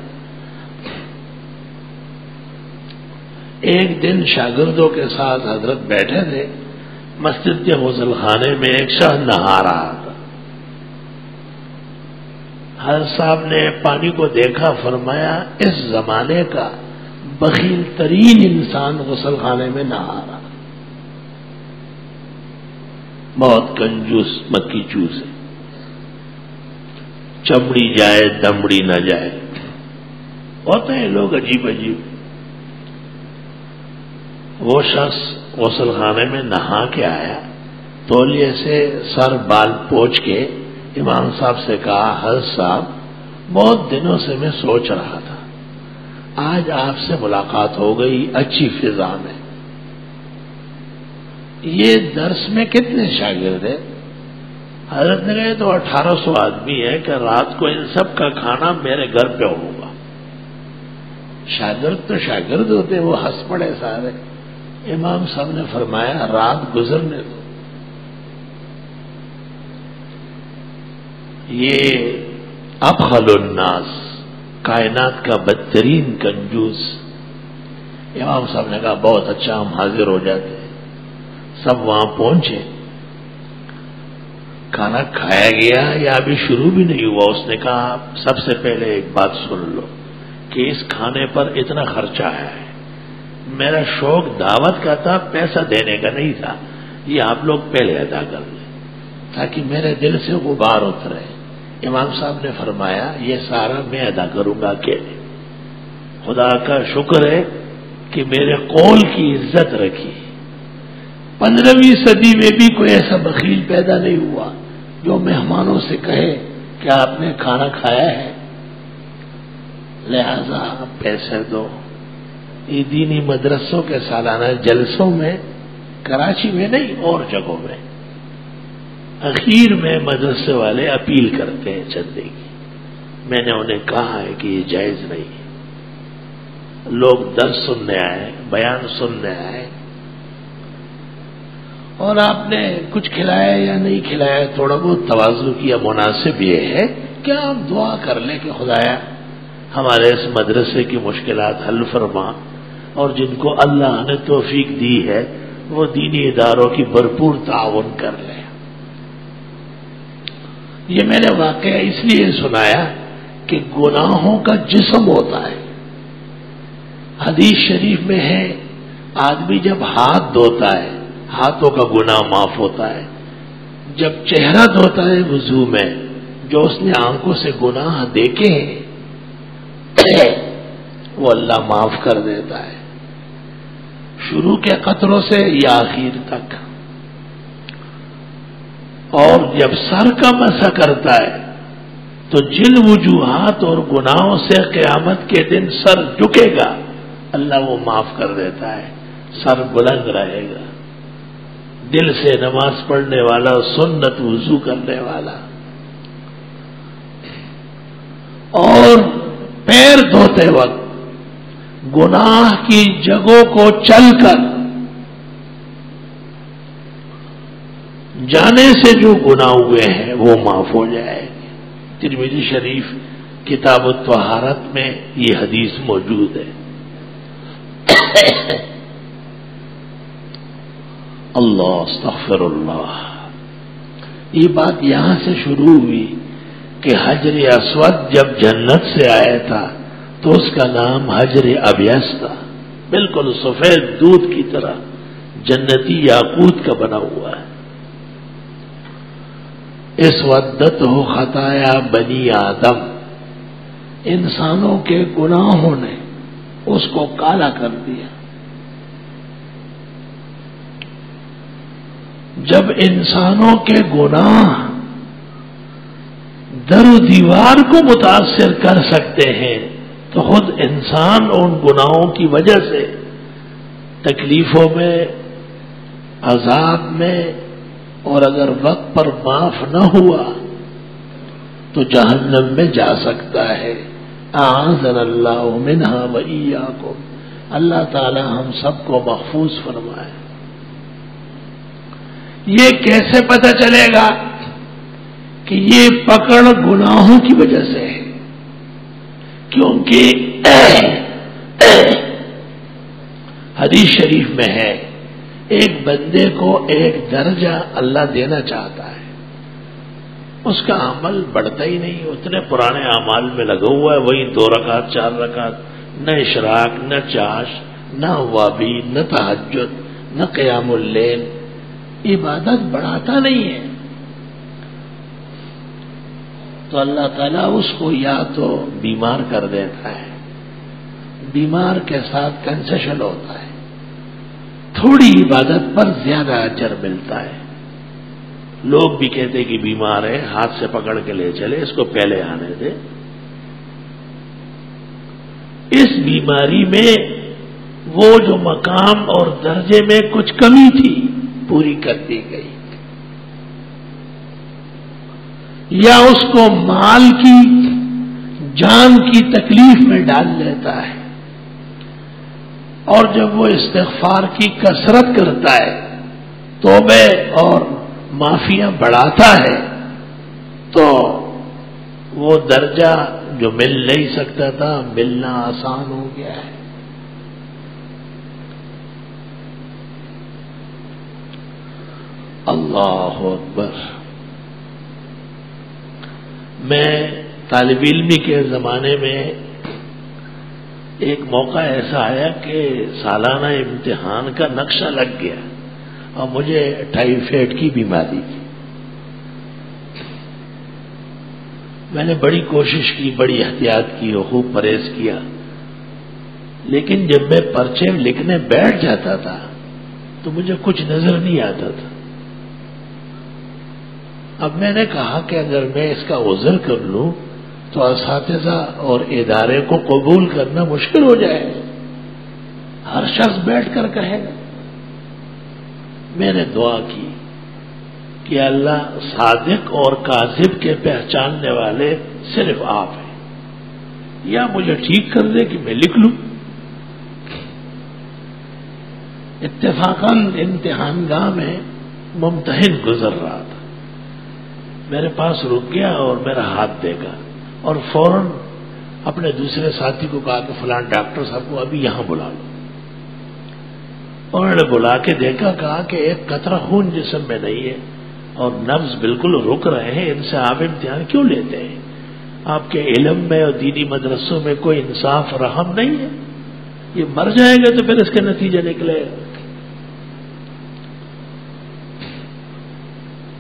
ایک دن شاگردوں کے ساتھ حضرت بیٹھے تھے، مسجد کے غسل خانے میں ایک شخص نہا رہا تھا۔ حضرت صاحب نے پانی کو دیکھا، فرمایا اس زمانے کا بخیل ترین انسان غسل خانے میں نہا رہا، بہت کنجوس مکی چوس ہے، چمڑی جائے دمڑی نہ جائے، ہوتے ہیں لوگ عجیب عجیب۔ وہ شخص غسل خانے میں نہا کے آیا، تولیے سے سر بال پوچھ کے امام صاحب سے کہا، حضرت صاحب بہت دنوں سے میں سوچ رہا تھا، آج آپ سے ملاقات ہو گئی اچھی فضا میں۔ یہ درس میں کتنے شاگرد ہیں؟ حضرت نے کہا تو 1800 آدمی ہے کہ رات کو ان سب کا کھانا میرے گھر پہ ہوگا۔ شاگرد تو شاگرد ہوتے، وہ ہنس پڑے سارے۔ امام صاحب نے فرمایا رات گزرنے دو، یہ ابخل الناس، کائنات کا بدترین کنجوس۔ امام صاحب نے کہا بہت اچھا، ہم حاضر ہو جاتے ہیں۔ سب وہاں پہنچے، کھانا کھایا گیا یا ابھی شروع بھی نہیں ہوا۔ اس نے کہا سب سے پہلے ایک بات سن لو کہ اس کھانے پر اتنا خرچہ آیا ہے، میرا شوق دعوت کا تھا، پیسہ دینے کا نہیں تھا، یہ آپ لوگ پہلے ادا کر لیں تاکہ میرے دل سے غبار اترے۔ امام صاحب نے فرمایا یہ سارا میں ادا کروں گا اکیلے، خدا کا شکر ہے کہ میرے قول کی عزت رکھی۔ 15ویں صدی میں بھی کوئی ایسا بخیل پیدا نہیں ہوا جو مہمانوں سے کہے کہ آپ نے کھانا کھایا ہے، لہذا پیسے دو۔ یہ دینی مدرسوں کے سالانہ جلسوں میں، کراچی میں نہیں اور جگہوں میں، اخیر میں مدرسے والے اپیل کرتے ہیں چندے کی۔ میں نے انہیں کہا ہے کہ یہ جائز نہیں ہے، لوگ درس سننے آئے، بیان سننے آئے، اور آپ نے کچھ کھلایا یا نہیں کھلایا، تھوڑا بہت تواضع کیا، مناسب یہ ہے کہ آپ دعا کر لیں کہ خدایا ہمارے اس مدرسے کی مشکلات حل فرما، اور جن کو اللہ نے توفیق دی ہے وہ دینی اداروں کی بھرپور تعاون کر لیں۔ یہ میں نے واقعہ اس لیے سنایا کہ گناہوں کا جسم ہوتا ہے۔ حدیث شریف میں ہے آدمی جب ہاتھ دھوتا ہے ہاتھوں کا گناہ معاف ہوتا ہے، جب چہرہ دھوتا ہے وضو میں جو اس نے آنکھوں سے گناہ دیکھے ہیں وہ اللہ معاف کر دیتا ہے، شروع کے قطروں سے یا آخر تک۔ اور جب سر کا مسح کرتا ہے تو جن وجوہات اور گناہوں سے قیامت کے دن سر جھکے گا اللہ وہ معاف کر دیتا ہے، سر بلند رہے گا، دل سے نماز پڑھنے والا، سنت وضو کرنے والا، اور پیر دھوتے وقت گناہ کی جگہوں کو چل کر جانے سے جو گناہ ہوئے ہیں وہ معاف ہو جائے گے۔ ترمذی شریف کتاب الطہارت میں یہ حدیث موجود ہے۔ اللہ استغفر اللہ۔ یہ بات یہاں سے شروع ہوئی کہ حجر اسود جب جنت سے آیا تھا تو اس کا نام حجر ابیض تھا، بالکل سفید دودھ کی طرح جنتی یاقوت کا بنا ہوا ہے۔ اس ودت ہو خطایا بنی آدم، انسانوں کے گناہوں نے اس کو کالا کر دیا۔ جب انسانوں کے گناہ در و دیوار کو متاثر کر سکتے ہیں تو خود انسان ان گناہوں کی وجہ سے تکلیفوں میں، عذاب میں، اور اگر وقت پر معاف نہ ہوا تو جہنم میں جا سکتا ہے۔ اعاذنا اللہ منہا وإیاکم، اللہ تعالی ہم سب کو محفوظ فرمائے۔ یہ کیسے پتہ چلے گا کہ یہ پکڑ گناہوں کی وجہ سے ہے؟ کیونکہ حدیث شریف میں ہے ایک بندے کو ایک درجہ اللہ دینا چاہتا ہے، اس کا عمل بڑھتا ہی نہیں، اتنے پرانے اعمال میں لگا ہوا ہے، وہی 2 رکعت 4 رکعت، نہ اشراق، نہ چاش، نہ اوابین، نہ تہجد، نہ قیام اللیل، عبادت بڑھاتا نہیں ہے۔ تو اللہ تعالیٰ اس کو یا تو بیمار کر دیتا ہے، بیمار کے ساتھ کنسیشن ہوتا ہے، تھوڑی عبادت پر زیادہ اجر ملتا ہے۔ لوگ بھی کہتے کہ بیمار ہے، ہاتھ سے پکڑ کے لے چلے، اس کو پہلے آنے دے۔ اس بیماری میں وہ جو مقام اور درجے میں کچھ کمی تھی پوری کر دی گئی، یا اس کو مال کی، جان کی تکلیف میں ڈال لیتا ہے، اور جب وہ استغفار کی کثرت کرتا ہے، توبے اور معافیاں بڑھاتا ہے، تو وہ درجہ جو مل نہیں سکتا تھا ملنا آسان ہو گیا ہے۔ اللہ اکبر۔ میں طالب علمی کے زمانے میں ایک موقع ایسا آیا کہ سالانہ امتحان کا نقشہ لگ گیا اور مجھے ٹائیفائڈ کی بیماری تھی۔ میں نے بڑی کوشش کی، بڑی احتیاط کی اور خوب پرہیز کیا، لیکن جب میں پرچے لکھنے بیٹھ جاتا تھا تو مجھے کچھ نظر نہیں آتا تھا۔ اب میں نے کہا کہ اگر میں اس کا عذر کر لوں تو اساتذہ اور ادارے کو قبول کرنا مشکل ہو جائے گا، ہر شخص بیٹھ کر کہے گا۔ میں نے دعا کی کہ اللہ، صادق اور کاذب کے پہچاننے والے صرف آپ ہیں، یا مجھے ٹھیک کر دے کہ میں لکھ لوں۔ اتفاقاً امتحان گاہ میں ممتحن گزر رہا تھا، میرے پاس رک گیا اور میرا ہاتھ دیکھا اور فوراً اپنے دوسرے ساتھی کو کہا کہ فلاں ڈاکٹر صاحب کو ابھی یہاں بلا لو۔ انہوں نے بلا کے دیکھا، کہا کہ ایک قطرہ خون جسم میں نہیں ہے اور نبض بالکل رک رہے ہیں، ان سے آپ امتحان کیوں لیتے ہیں؟ آپ کے علم میں اور دینی مدرسوں میں کوئی انصاف رحم نہیں ہے؟ یہ مر جائے گا تو پھر اس کے نتیجے نکلے گا۔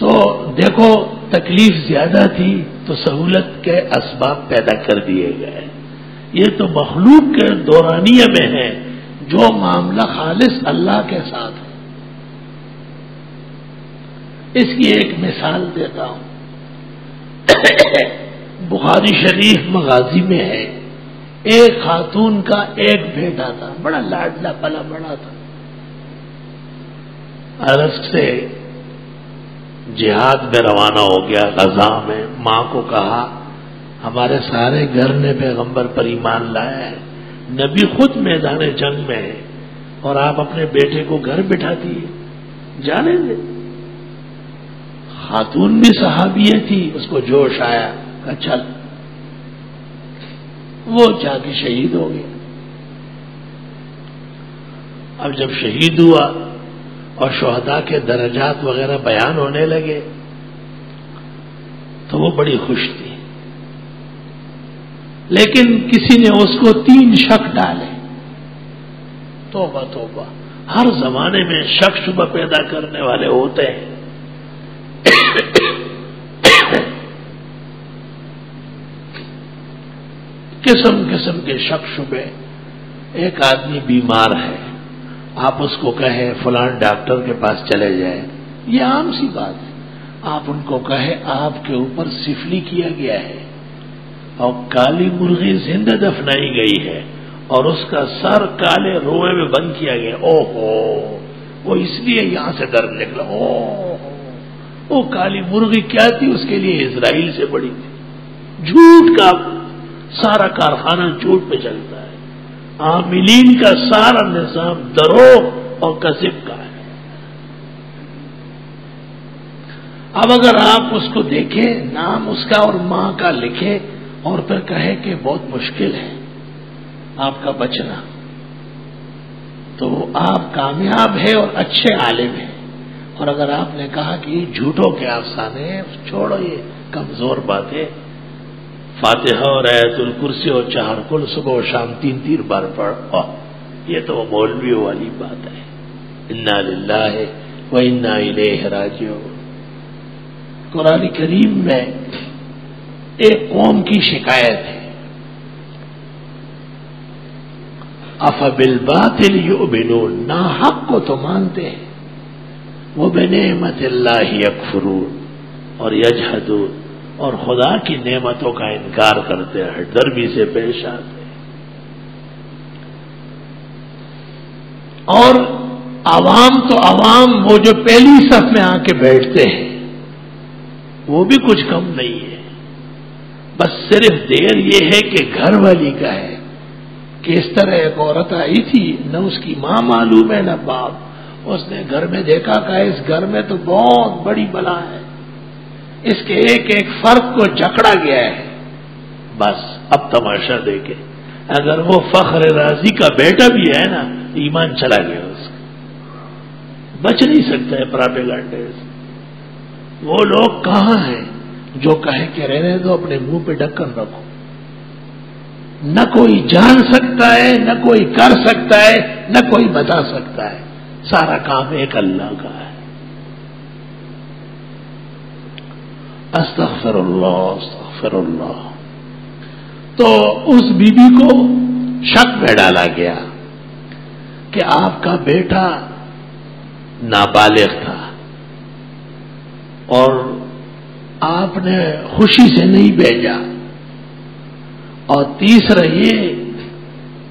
تو دیکھو، تکلیف زیادہ تھی تو سہولت کے اسباب پیدا کر دیے گئے۔ یہ تو مخلوق کے دورانیہ میں ہے، جو معاملہ خالص اللہ کے ساتھ ہے۔ اس کی ایک مثال دیتا ہوں۔ بخاری شریف مغازی میں ہے ایک خاتون کا ایک بیٹا تھا، بڑا لاڈلا پلا بڑا تھا. عرض سے جہاد میں روانہ ہو گیا، غزہ میں. ماں کو کہا ہمارے سارے گھر نے پیغمبر پر ایمان لایا ہے، نبی خود میدان جنگ میں ہے، اور آپ اپنے بیٹے کو گھر بٹھا دیے، جانے دے. خاتون بھی صحابیہ تھی، اس کو جوش آیا، کہا چل. وہ جا کے شہید ہو گیا. اب جب شہید ہوا اور شہداء کے درجات وغیرہ بیان ہونے لگے تو وہ بڑی خوش تھی، لیکن کسی نے اس کو 3 شک ڈالے. توبہ توبہ، ہر زمانے میں شک شبہ پیدا کرنے والے ہوتے ہیں. قسم قسم کے شک شبے. ایک آدمی بیمار ہے، آپ اس کو کہیں فلان ڈاکٹر کے پاس چلے جائیں، یہ عام سی بات ہے. آپ ان کو کہیں آپ کے اوپر سفلی کیا گیا ہے اور کالی مرغی زندہ دفنائی گئی ہے اور اس کا سر کالے روئے میں بند کیا گیا. او ہو، وہ اس لیے یہاں سے درد نکلا. او کالی مرغی کیا تھی؟ اس کے لیے اسرائیل سے بڑی تھی. جھوٹ کا سارا کارخانہ جھوٹ پہ چلتا ہے. عاملین کا سارا نظام دروغ اور کذب کا ہے. اب اگر آپ اس کو دیکھیں، نام اس کا اور ماں کا لکھے اور پھر کہے کہ بہت مشکل ہے آپ کا بچنا، تو آپ کامیاب ہے اور اچھے عالم ہیں. اور اگر آپ نے کہا کہ یہ جھوٹوں کے افسانے ہیں، چھوڑو، یہ کمزور بات ہے، فاتحہ اور آیت الکرسی اور 4 کل صبح و شام 3 بار پڑھ، یہ تو مولویوں والی بات ہے. انا للہ و انا الیہ راجعون. قرآن کریم میں ایک قوم کی شکایت ہے، افبالباطل یؤمنون، نا حق کو تو مانتے ہیں، وبنعمت اللہ یکفرون، اور یجحدون، اور خدا کی نعمتوں کا انکار کرتے ہیں، دربی سے پیش آتے ہیں. اور عوام تو عوام، وہ جو پہلی صف میں آ کے بیٹھتے ہیں وہ بھی کچھ کم نہیں ہے. بس صرف دیر یہ ہے کہ گھر والی کا ہے کہ اس طرح ایک عورت آئی تھی، نہ اس کی ماں معلوم ہے نہ باپ. اس نے گھر میں دیکھا کہ اس گھر میں تو بہت بڑی بلا ہے، اس کے ایک ایک فرد کو جکڑا گیا ہے. بس اب تماشا دیکھے، اگر وہ فخر رازی کا بیٹا بھی ہے نا، ایمان چلا گیا اس کا، بچ نہیں سکتا ہے پراپیگنڈے سے. وہ لوگ کہاں ہیں جو کہے کہ رہنے دو، اپنے منہ پہ ڈھکن رکھو. نہ کوئی جان سکتا ہے، نہ کوئی کر سکتا ہے، نہ کوئی بتا سکتا ہے. سارا کام ایک اللہ کا ہے. استغفر اللہ استغفر اللہ. تو اس بی بی کو شک میں ڈالا گیا کہ آپ کا بیٹا نابالغ تھا اور آپ نے خوشی سے نہیں بھیجا، اور تیسرا یہ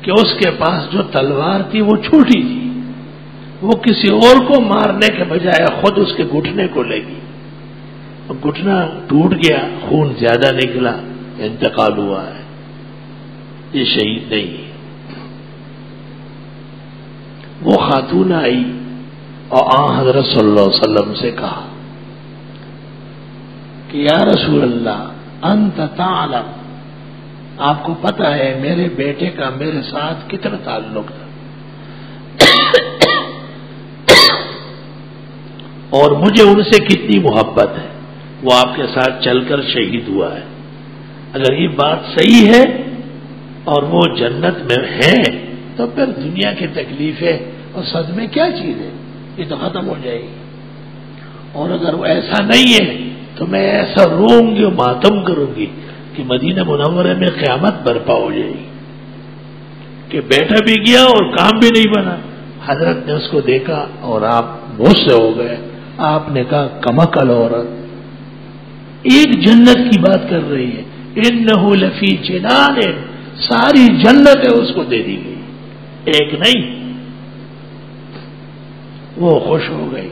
کہ اس کے پاس جو تلوار تھی وہ چھوٹی تھی، وہ کسی اور کو مارنے کے بجائے خود اس کے گھٹنے کو لگی، گھٹنا ٹوٹ گیا، خون زیادہ نکلا، انتقال ہوا ہے. یہ شہید نہیں ہے. وہ خاتون آئی اور حضرت صلی اللہ علیہ وسلم سے کہا کہ یا رسول اللہ انت تعلم، آپ کو پتہ ہے میرے بیٹے کا میرے ساتھ کتنا تعلق تھا اور مجھے ان سے کتنی محبت ہے. وہ آپ کے ساتھ چل کر شہید ہوا ہے. اگر یہ بات صحیح ہے اور وہ جنت میں ہے تو پھر دنیا کی تکلیفیں اور صدمے کیا چیز ہے، یہ تو ختم ہو جائے گی. اور اگر وہ ایسا نہیں ہے تو میں ایسا روؤں گی اور ماتم کروں گی کہ مدینہ منورہ میں قیامت برپا ہو جائے گی کہ بیٹا بھی گیا اور کام بھی نہیں بنا. حضرت نے اس کو دیکھا اور آپ غصے ہو گئے. آپ نے کہا کمکل عورت، ایک جنت کی بات کر رہی ہے، انہ لفی جنان ساری جنتیں اس کو دے دی گئی، ایک نہیں۔ وہ خوش ہو گئی،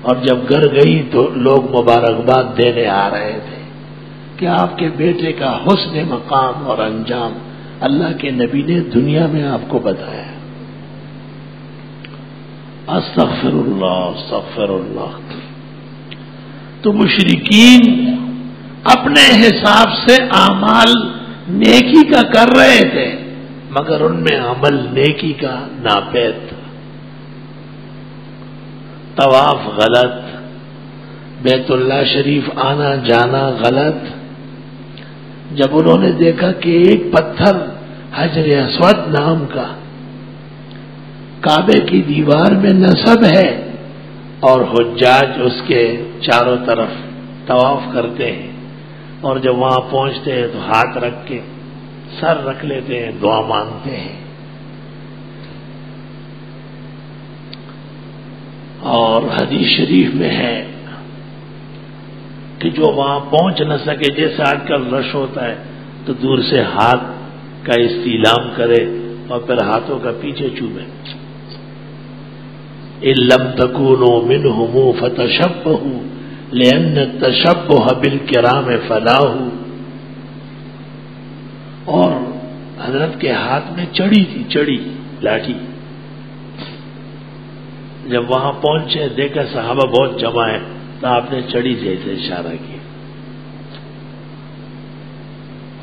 اور جب گھر گئی تو لوگ مبارکباد دینے آ رہے تھے کہ آپ کے بیٹے کا حسن مقام اور انجام اللہ کے نبی نے دنیا میں آپ کو بتایا۔ استغفر اللہ استغفر اللہ۔ تو مشرکین اپنے حساب سے اعمال نیکی کا کر رہے تھے، مگر ان میں عمل نیکی کا ناپید تھا۔ طواف غلط، بیت اللہ شریف آنا جانا غلط۔ جب انہوں نے دیکھا کہ ایک پتھر حجر اسود نام کا کعبے کی دیوار میں نصب ہے اور حجاج اس کے چاروں طرف طواف کرتے ہیں، اور جب وہاں پہنچتے ہیں تو ہاتھ رکھ کے سر رکھ لیتے ہیں، دعا مانگتے ہیں، اور حدیث شریف میں ہے کہ جو وہاں پہنچ نہ سکے، جیسے آج کل رش ہوتا ہے تو دور سے ہاتھ کا استعلام کرے اور پھر ہاتھوں کا پیچھے چومے۔ ان لم تکونوا منهم فتشبہوا لأن التشبہ بالکرام فلاح۔ اور حضرت کے ہاتھ میں چڑی تھی، چڑی لاٹھی۔ جب وہاں پہنچے دیکھا صحابہ بہت جمع ہے تو آپ نے چڑی جیسے اشارہ کیا۔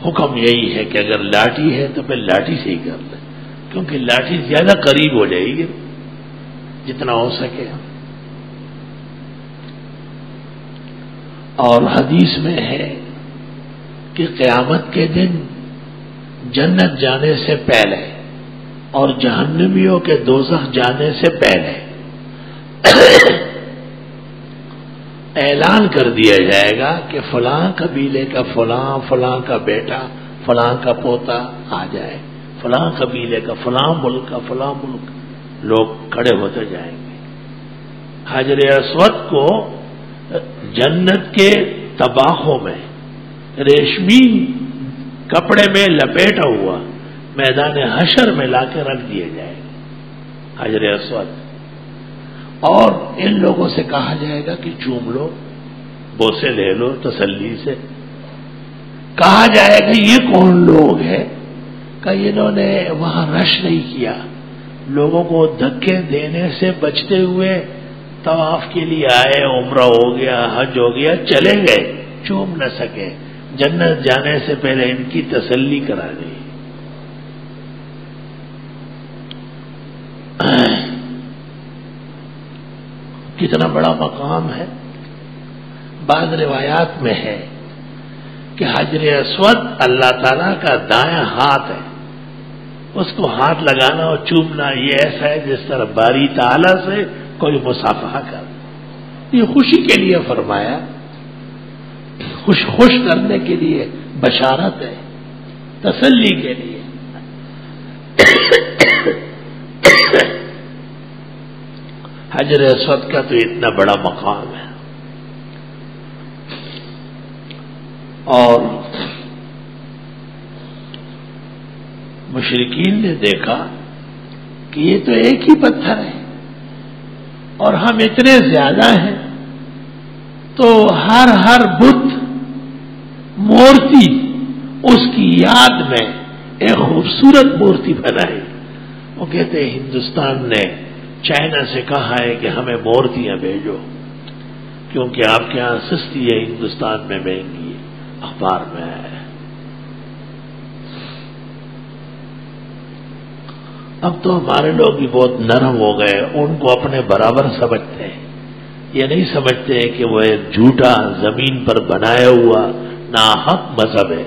حکم یہی ہے کہ اگر لاٹھی ہے تو پھر لاٹھی سے ہی کر لیں، کیونکہ لاٹھی زیادہ قریب ہو جائے گی جتنا ہو سکے۔ اور حدیث میں ہے کہ قیامت کے دن جنت جانے سے پہلے اور جہنمیوں کے دوزخ جانے سے پہلے اعلان کر دیا جائے گا کہ فلاں قبیلے کا فلاں، فلاں کا بیٹا، فلاں کا پوتا آ جائے، فلاں قبیلے کا فلاں ملک کا فلاں ملک۔ لوگ کھڑے ہوتے جائیں گے۔ حجر اسود کو جنت کے طباخوں میں ریشمی کپڑے میں لپیٹا ہوا میدان حشر میں لا کے رکھ دیا جائے گا حجر اسود، اور ان لوگوں سے کہا جائے گا کہ چوم لو، بوسے لے لو تسلی سے۔ کہا جائے گا یہ کون لوگ ہیں؟ کہ انہوں نے وہاں رش نہیں کیا، لوگوں کو دھکے دینے سے بچتے ہوئے طواف کے لیے آئے، عمرہ ہو گیا، حج ہو گیا، چلے گئے، چوم نہ سکے۔ جنت جانے سے پہلے ان کی تسلی کرا دی۔ کتنا بڑا مقام ہے۔ بعض روایات میں ہے کہ حجر اسود اللہ تعالیٰ کا دایاں ہاتھ ہے، اس کو ہاتھ لگانا اور چومنا یہ ایسا ہے جس طرح باری تعالیٰ سے کوئی مصافحہ کر۔ یہ خوشی کے لیے فرمایا، خوش کرنے کے لیے، بشارت ہے، تسلی کے لیے۔ حجر اسود کا تو اتنا بڑا مقام ہے، اور مشرکین نے دیکھا کہ یہ تو ایک ہی پتھر ہے اور ہم اتنے زیادہ ہیں، تو ہر بت مورتی اس کی یاد میں ایک خوبصورت مورتی بنائی۔ وہ کہتے ہیں ہندوستان نے چائنا سے کہا ہے کہ ہمیں مورتیاں بھیجو، کیونکہ آپ کے ہاں سستی ہے، ہندوستان میں مہنگی ہے، اخبار میں ہے۔ اب تو ہمارے لوگ بھی بہت نرم ہو گئے، ان کو اپنے برابر سمجھتے ہیں، یہ نہیں سمجھتے کہ وہ ایک جھوٹا زمین پر بنایا ہوا ناحق مذہب ہے،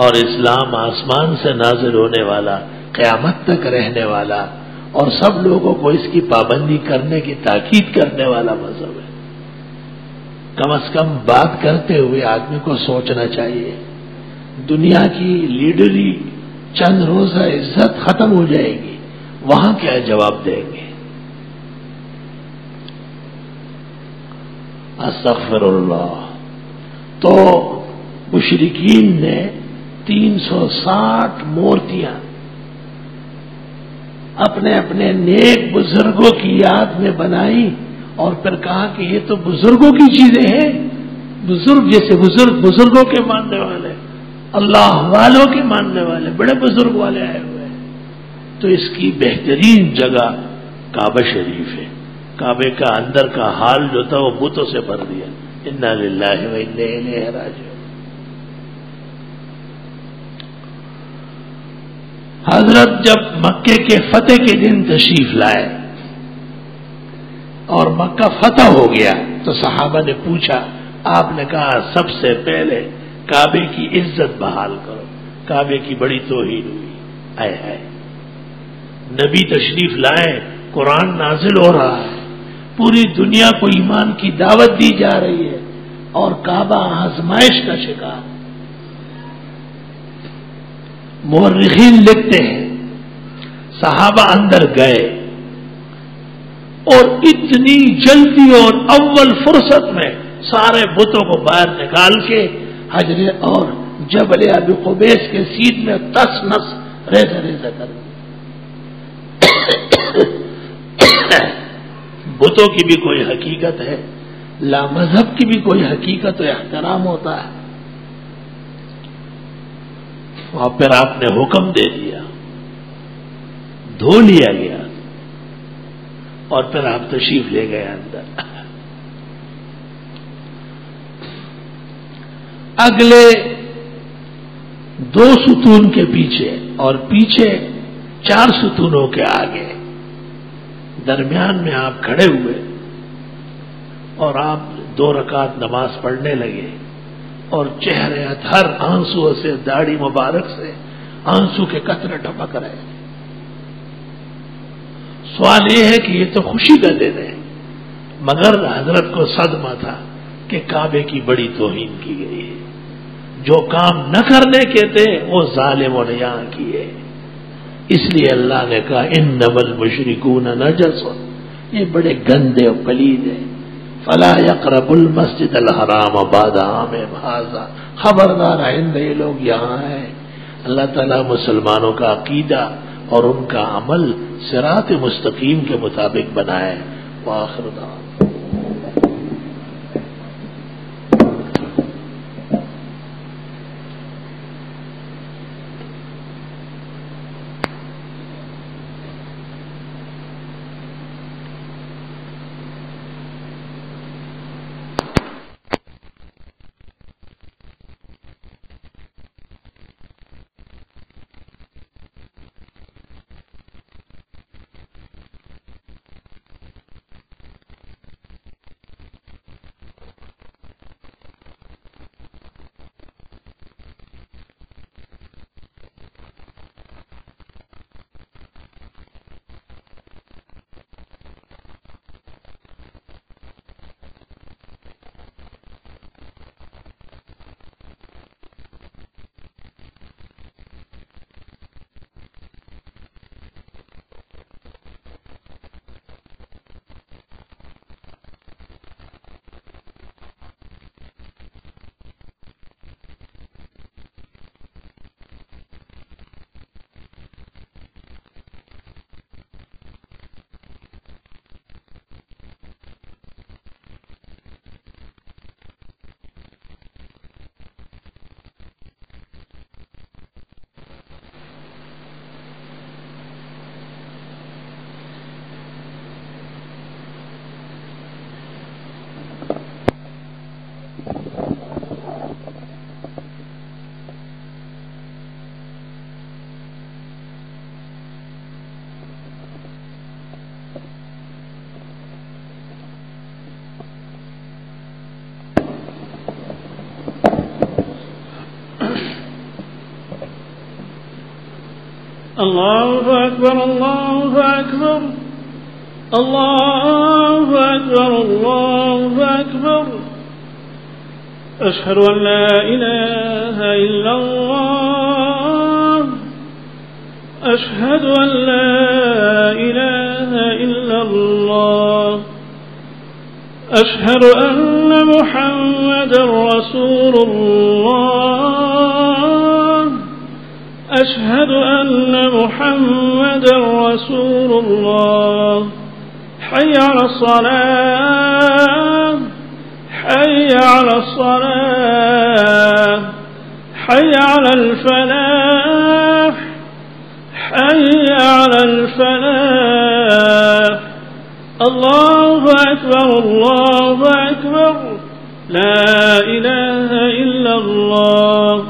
اور اسلام آسمان سے نازل ہونے والا، قیامت تک رہنے والا، اور سب لوگوں کو اس کی پابندی کرنے کی تاکید کرنے والا مذہب ہے۔ کم از کم بات کرتے ہوئے آدمی کو سوچنا چاہیے، دنیا کی لیڈری چند روزہ عزت ختم ہو جائے گی، وہاں کیا جواب دیں گے؟ استغفر اللہ۔ تو مشرکین نے 360 مورتیاں اپنے اپنے نیک بزرگوں کی یاد میں بنائی اور پھر کہا کہ یہ تو بزرگوں کی چیزیں ہیں، بزرگ جیسے بزرگوں کے ماننے والے، اللہ والوں کے ماننے والے، بڑے بزرگ والے آئے ہوئے ہیں، تو اس کی بہترین جگہ کعبہ شریف ہے۔ کعبے کا اندر کا حال جو تھا وہ بتوں سے بھر دیا۔ انا للہ و انا الیہ راجعون۔ حضرت جب مکے کے فتح کے دن تشریف لائے اور مکہ فتح ہو گیا تو صحابہ نے پوچھا، آپ نے کہا سب سے پہلے کعبے کی عزت بحال کرو، کعبے کی بڑی توہین ہوئی، آئے ہائے۔ نبی تشریف لائے، قرآن نازل ہو رہا ہے، پوری دنیا کو ایمان کی دعوت دی جا رہی ہے اور کعبہ آزمائش کا شکار۔ مورخین لکھتے ہیں صحابہ اندر گئے اور اتنی جلدی اور اول فرصت میں سارے بتوں کو باہر نکال کے حجر اور جبل ابی قبیس کے سیدھ میں تس نس ریزہ ریزہ کر دیا۔ بتوں کی بھی کوئی حقیقت ہے، لا مذہب کی بھی کوئی حقیقت و احترام ہوتا ہے۔ اور پھر آپ نے حکم دے دیا، دھو لیا گیا اور پھر آپ تشریف لے گئے اندر۔ اگلے 2 ستون کے پیچھے اور پیچھے 4 ستونوں کے آگے درمیان میں آپ کھڑے ہوئے اور آپ 2 رکعت نماز پڑھنے لگے اور چہرے ہر آنسو سے، داڑھی مبارک سے آنسو کے قطرے ٹپک رہے۔ سوال یہ ہے کہ یہ تو خوشی کا دن ہے، مگر حضرت کو صدمہ تھا کہ کعبے کی بڑی توہین کی گئی ہے، جو کام نہ کرنے کے تھے وہ ظالموں نے یہاں کیے۔ اس لیے اللہ نے کہا انما المشرکون نجس، یہ بڑے گندے اور پلید ہیں، فلا یقرب المسجد الحرام بعد عامہم ھذا، خبردار آئندہ یہ لوگ یہاں ہیں۔ اللہ تعالیٰ مسلمانوں کا عقیدہ اور ان کا عمل صراط مستقیم کے مطابق بنائے۔ وآخر دعوانا الله أكبر الله أكبر الله أكبر الله أكبر أشهد أن لا إله إلا الله أشهد أن لا إله إلا الله أشهد أن محمدا رسول الله أشهد أن محمدا رسول الله. حي على الصلاة حي على الصلاة حي على الفلاح حي على الفلاح. الله أكبر الله أكبر لا إله إلا الله.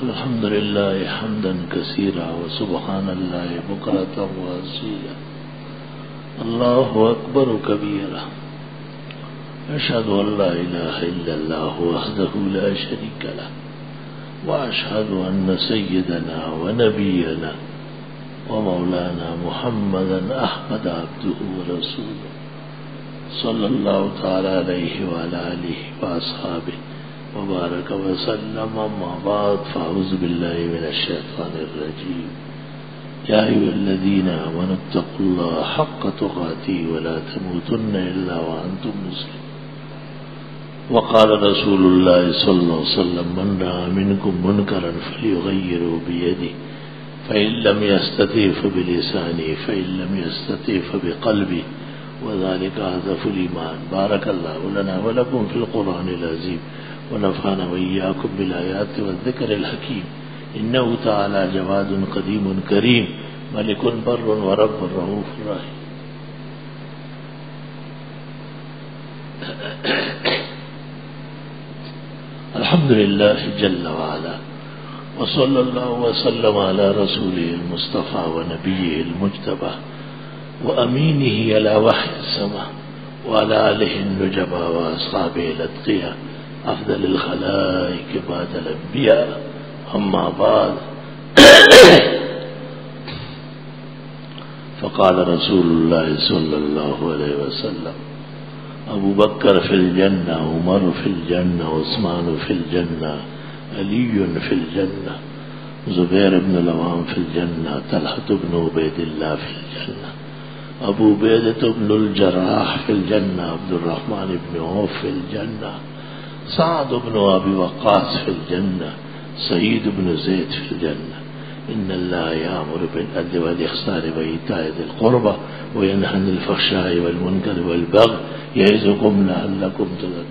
الحمد لله حمدا كثيرا وسبحان الله بكرة وأصيلا. الله أكبر كبيرا. أشهد أن لا إله إلا الله وحده لا شريك له وأشهد أن سيدنا ونبينا ومولانا محمدا أحمد عبده ورسوله صلى الله تعالى عليه وعلى آله وأصحابه وبارك وسلم. أما بعد فأعوذ بالله من الشيطان الرجيم. يا أيها الذين آمنوا اتقوا الله حق تقاته ولا تموتن إلا وأنتم مسلمون. وقال رسول الله صلى الله عليه وسلم من رأى منكم منكرا فليغيره بيده فإن لم يستطع فبلسانه فإن لم يستطع فبقلبه وذلك أضعف الإيمان. بارك الله لنا ولكم في القرآن العظيم ونفعنا وإياكم بالآيات والذكر الحكيم. إنه تعالى جواد قديم كريم ملك بر ورب رؤوف رحيم. الحمد لله جل وعلا وصلى الله وسلم على رسوله المصطفى ونبيه المجتبى وأمينه على وحي السماء وعلى آله النجبى وأصحابه الأتقياء أفضل الخلائق بعد الأنبياء. أما بعد فقال رسول الله صلى الله عليه وسلم أبو بكر في الجنة عمر في الجنة عثمان في الجنة علي في الجنة زبير بن العوام في الجنة طلحة بن عبيد الله في الجنة أبو عبيدة بن الجراح في الجنة عبد الرحمن بن عوف في الجنة سعد بن أبي وقاص في الجنة سعيد بن زيد في الجنة. إن الله يأمر بالعدل والإحسان وإيتاء ذي القربى وينهى عن الفحشاء والمنكر والبغي يعظكم لعلكم تذكرون.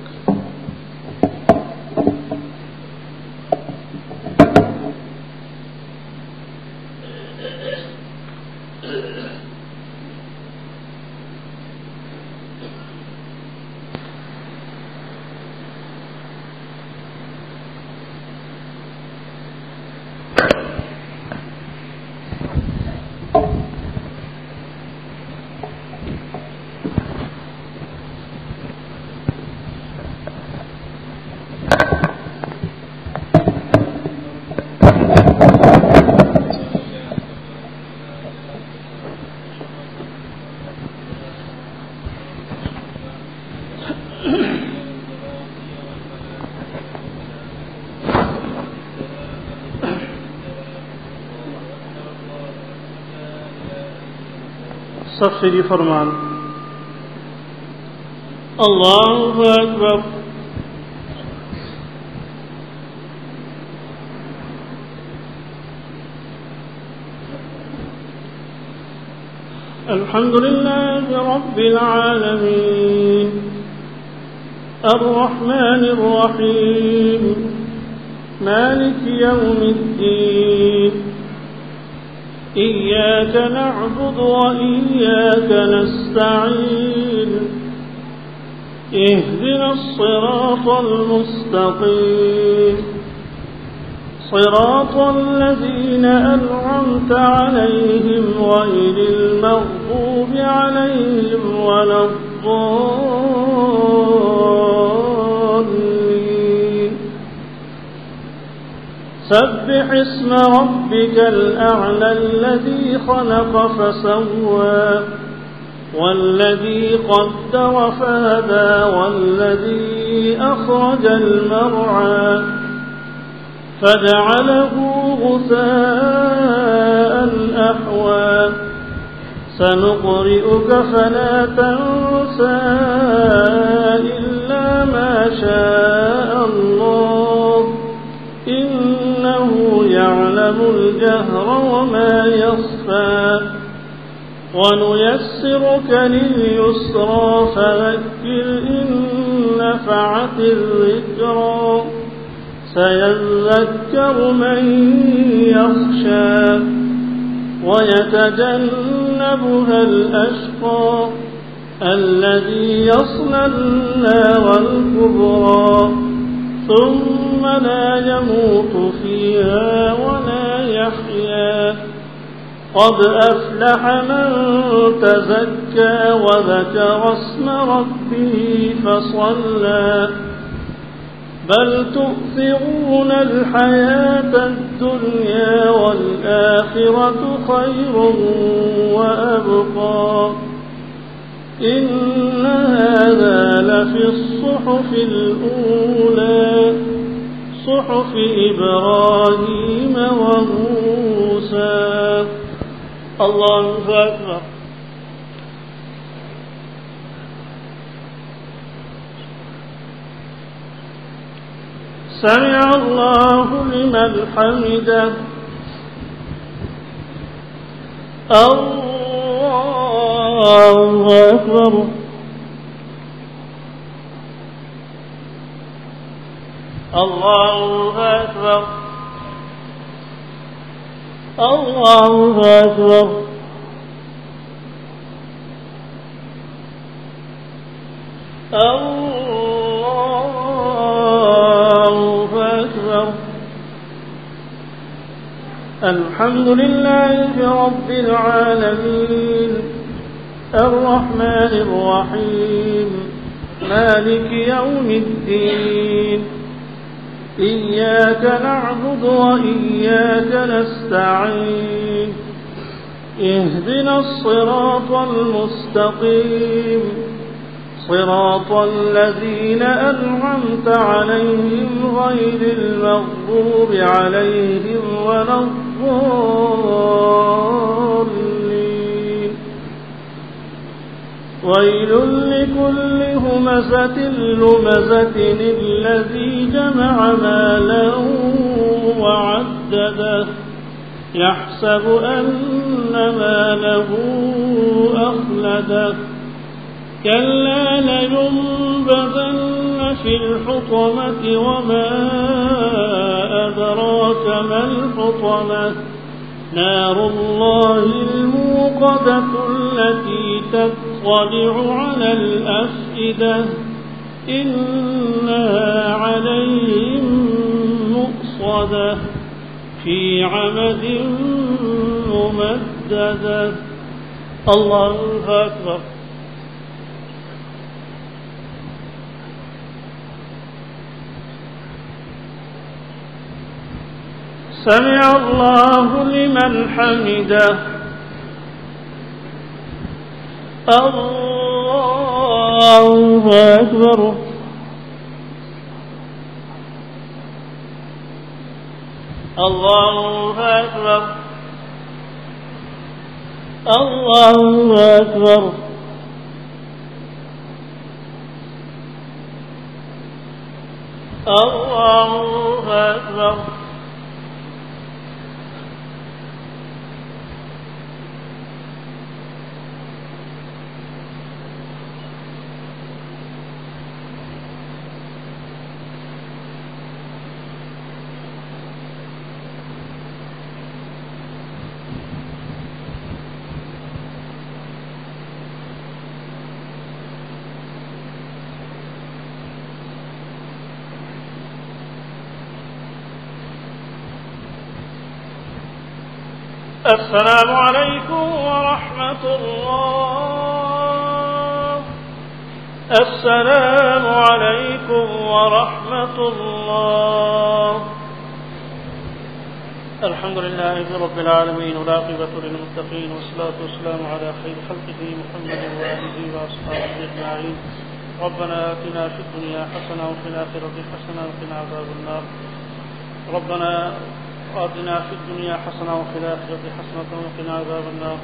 صفي فرمان. الله أكبر. الحمد لله رب العالمين الرحمن الرحيم مالك يوم الدين. إياك نعبد وإياك نستعين. اهدنا الصراط المستقيم صراط الذين أنعمت عليهم غير المغضوب عليهم ولا الضالين. سبح اسم ربك الأعلى الذي خلق فسوى والذي قدر فهدى والذي أخرج المرعى فجعله غثاء أحوى سنقرئك فلا تنسى إلا ما شاء الله إنه يعلم الجهر وما يخفى ونيسرك لليسرى فذكر إن نفعت الذكرى سيذكر من يخشى ويتجنبها الأشقى الذي يصلى النار الكبرى ثم لا يموت فيها ولا يحيا قد أفلح من تزكى وذكر اسم ربه فصلى بل تؤثرون الحياة الدنيا والآخرة خير وأبقى إن هذا لفي الصحف الأولى صحف إبراهيم وموسى. الله أكبر. سمع الله لمن حمده. الله أكبر. الله أكبر. الله أكبر. الحمد لله رب العالمين الرحمن الرحيم مالك يوم الدين إياك نعبد وإياك نستعين اهدنا الصراط المستقيم صراط الذين أنعمت عليهم غير المغضوب عليهم ولا الضالين. ويل لكل همزة لمزة الذي جمع مالا وعدده يحسب أن ماله أخلده كلا لينبذن في الحطمة وما أدراك ما الحطمة نار الله الموقدة التي تطلع على الأفئدة إنها عليهم مؤصدة في عمد ممددة. الله أكبر. سمع الله لمن حمده. الله أكبر. الله أكبر. الله أكبر. الله أكبر. السلام عليكم ورحمة الله. السلام عليكم ورحمة الله. الحمد لله رب العالمين والعاقبة للمتقين والصلاة والسلام على خير خلقه محمد وآله وأصحابه أجمعين. ربنا آتنا في الدنيا حسنة وفي الآخرة حسنة وقنا عذاب النار. ربنا آتنا في الدنيا حسنة وفي الآخرة حسنة وقنا عذاب النار.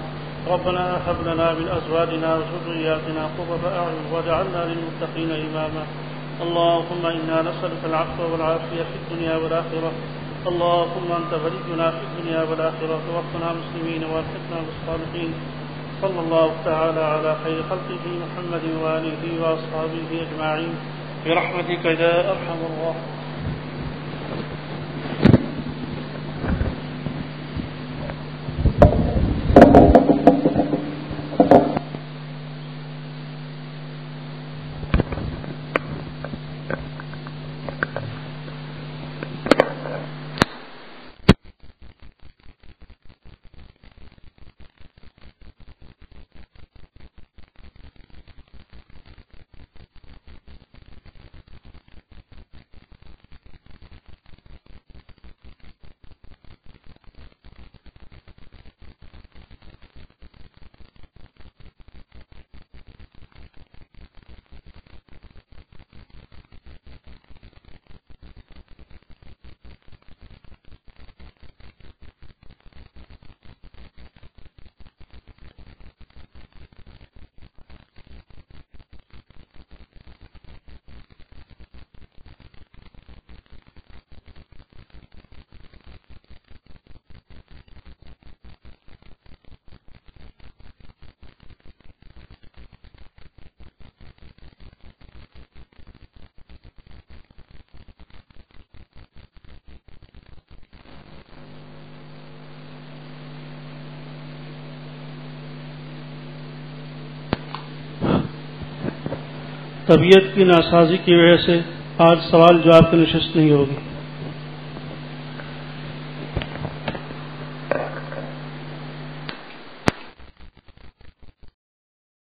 ربنا هب لنا من أزواجنا وذرياتنا قرة أعين واجعلنا للمتقين إماما. اللهم إنا نسألك العفو والعافية في الدنيا والآخرة. اللهم أنت ولينا في الدنيا والآخرة توفنا مسلمين والحقنا بالصالحين. صلى الله تعالى على خير خلقه محمد وآله وأصحابه أجمعين برحمتك يا أرحم الراحمين. طبیعت کی ناسازی کی وجہ سے آج سوال جواب کی نشست نہیں ہوگی.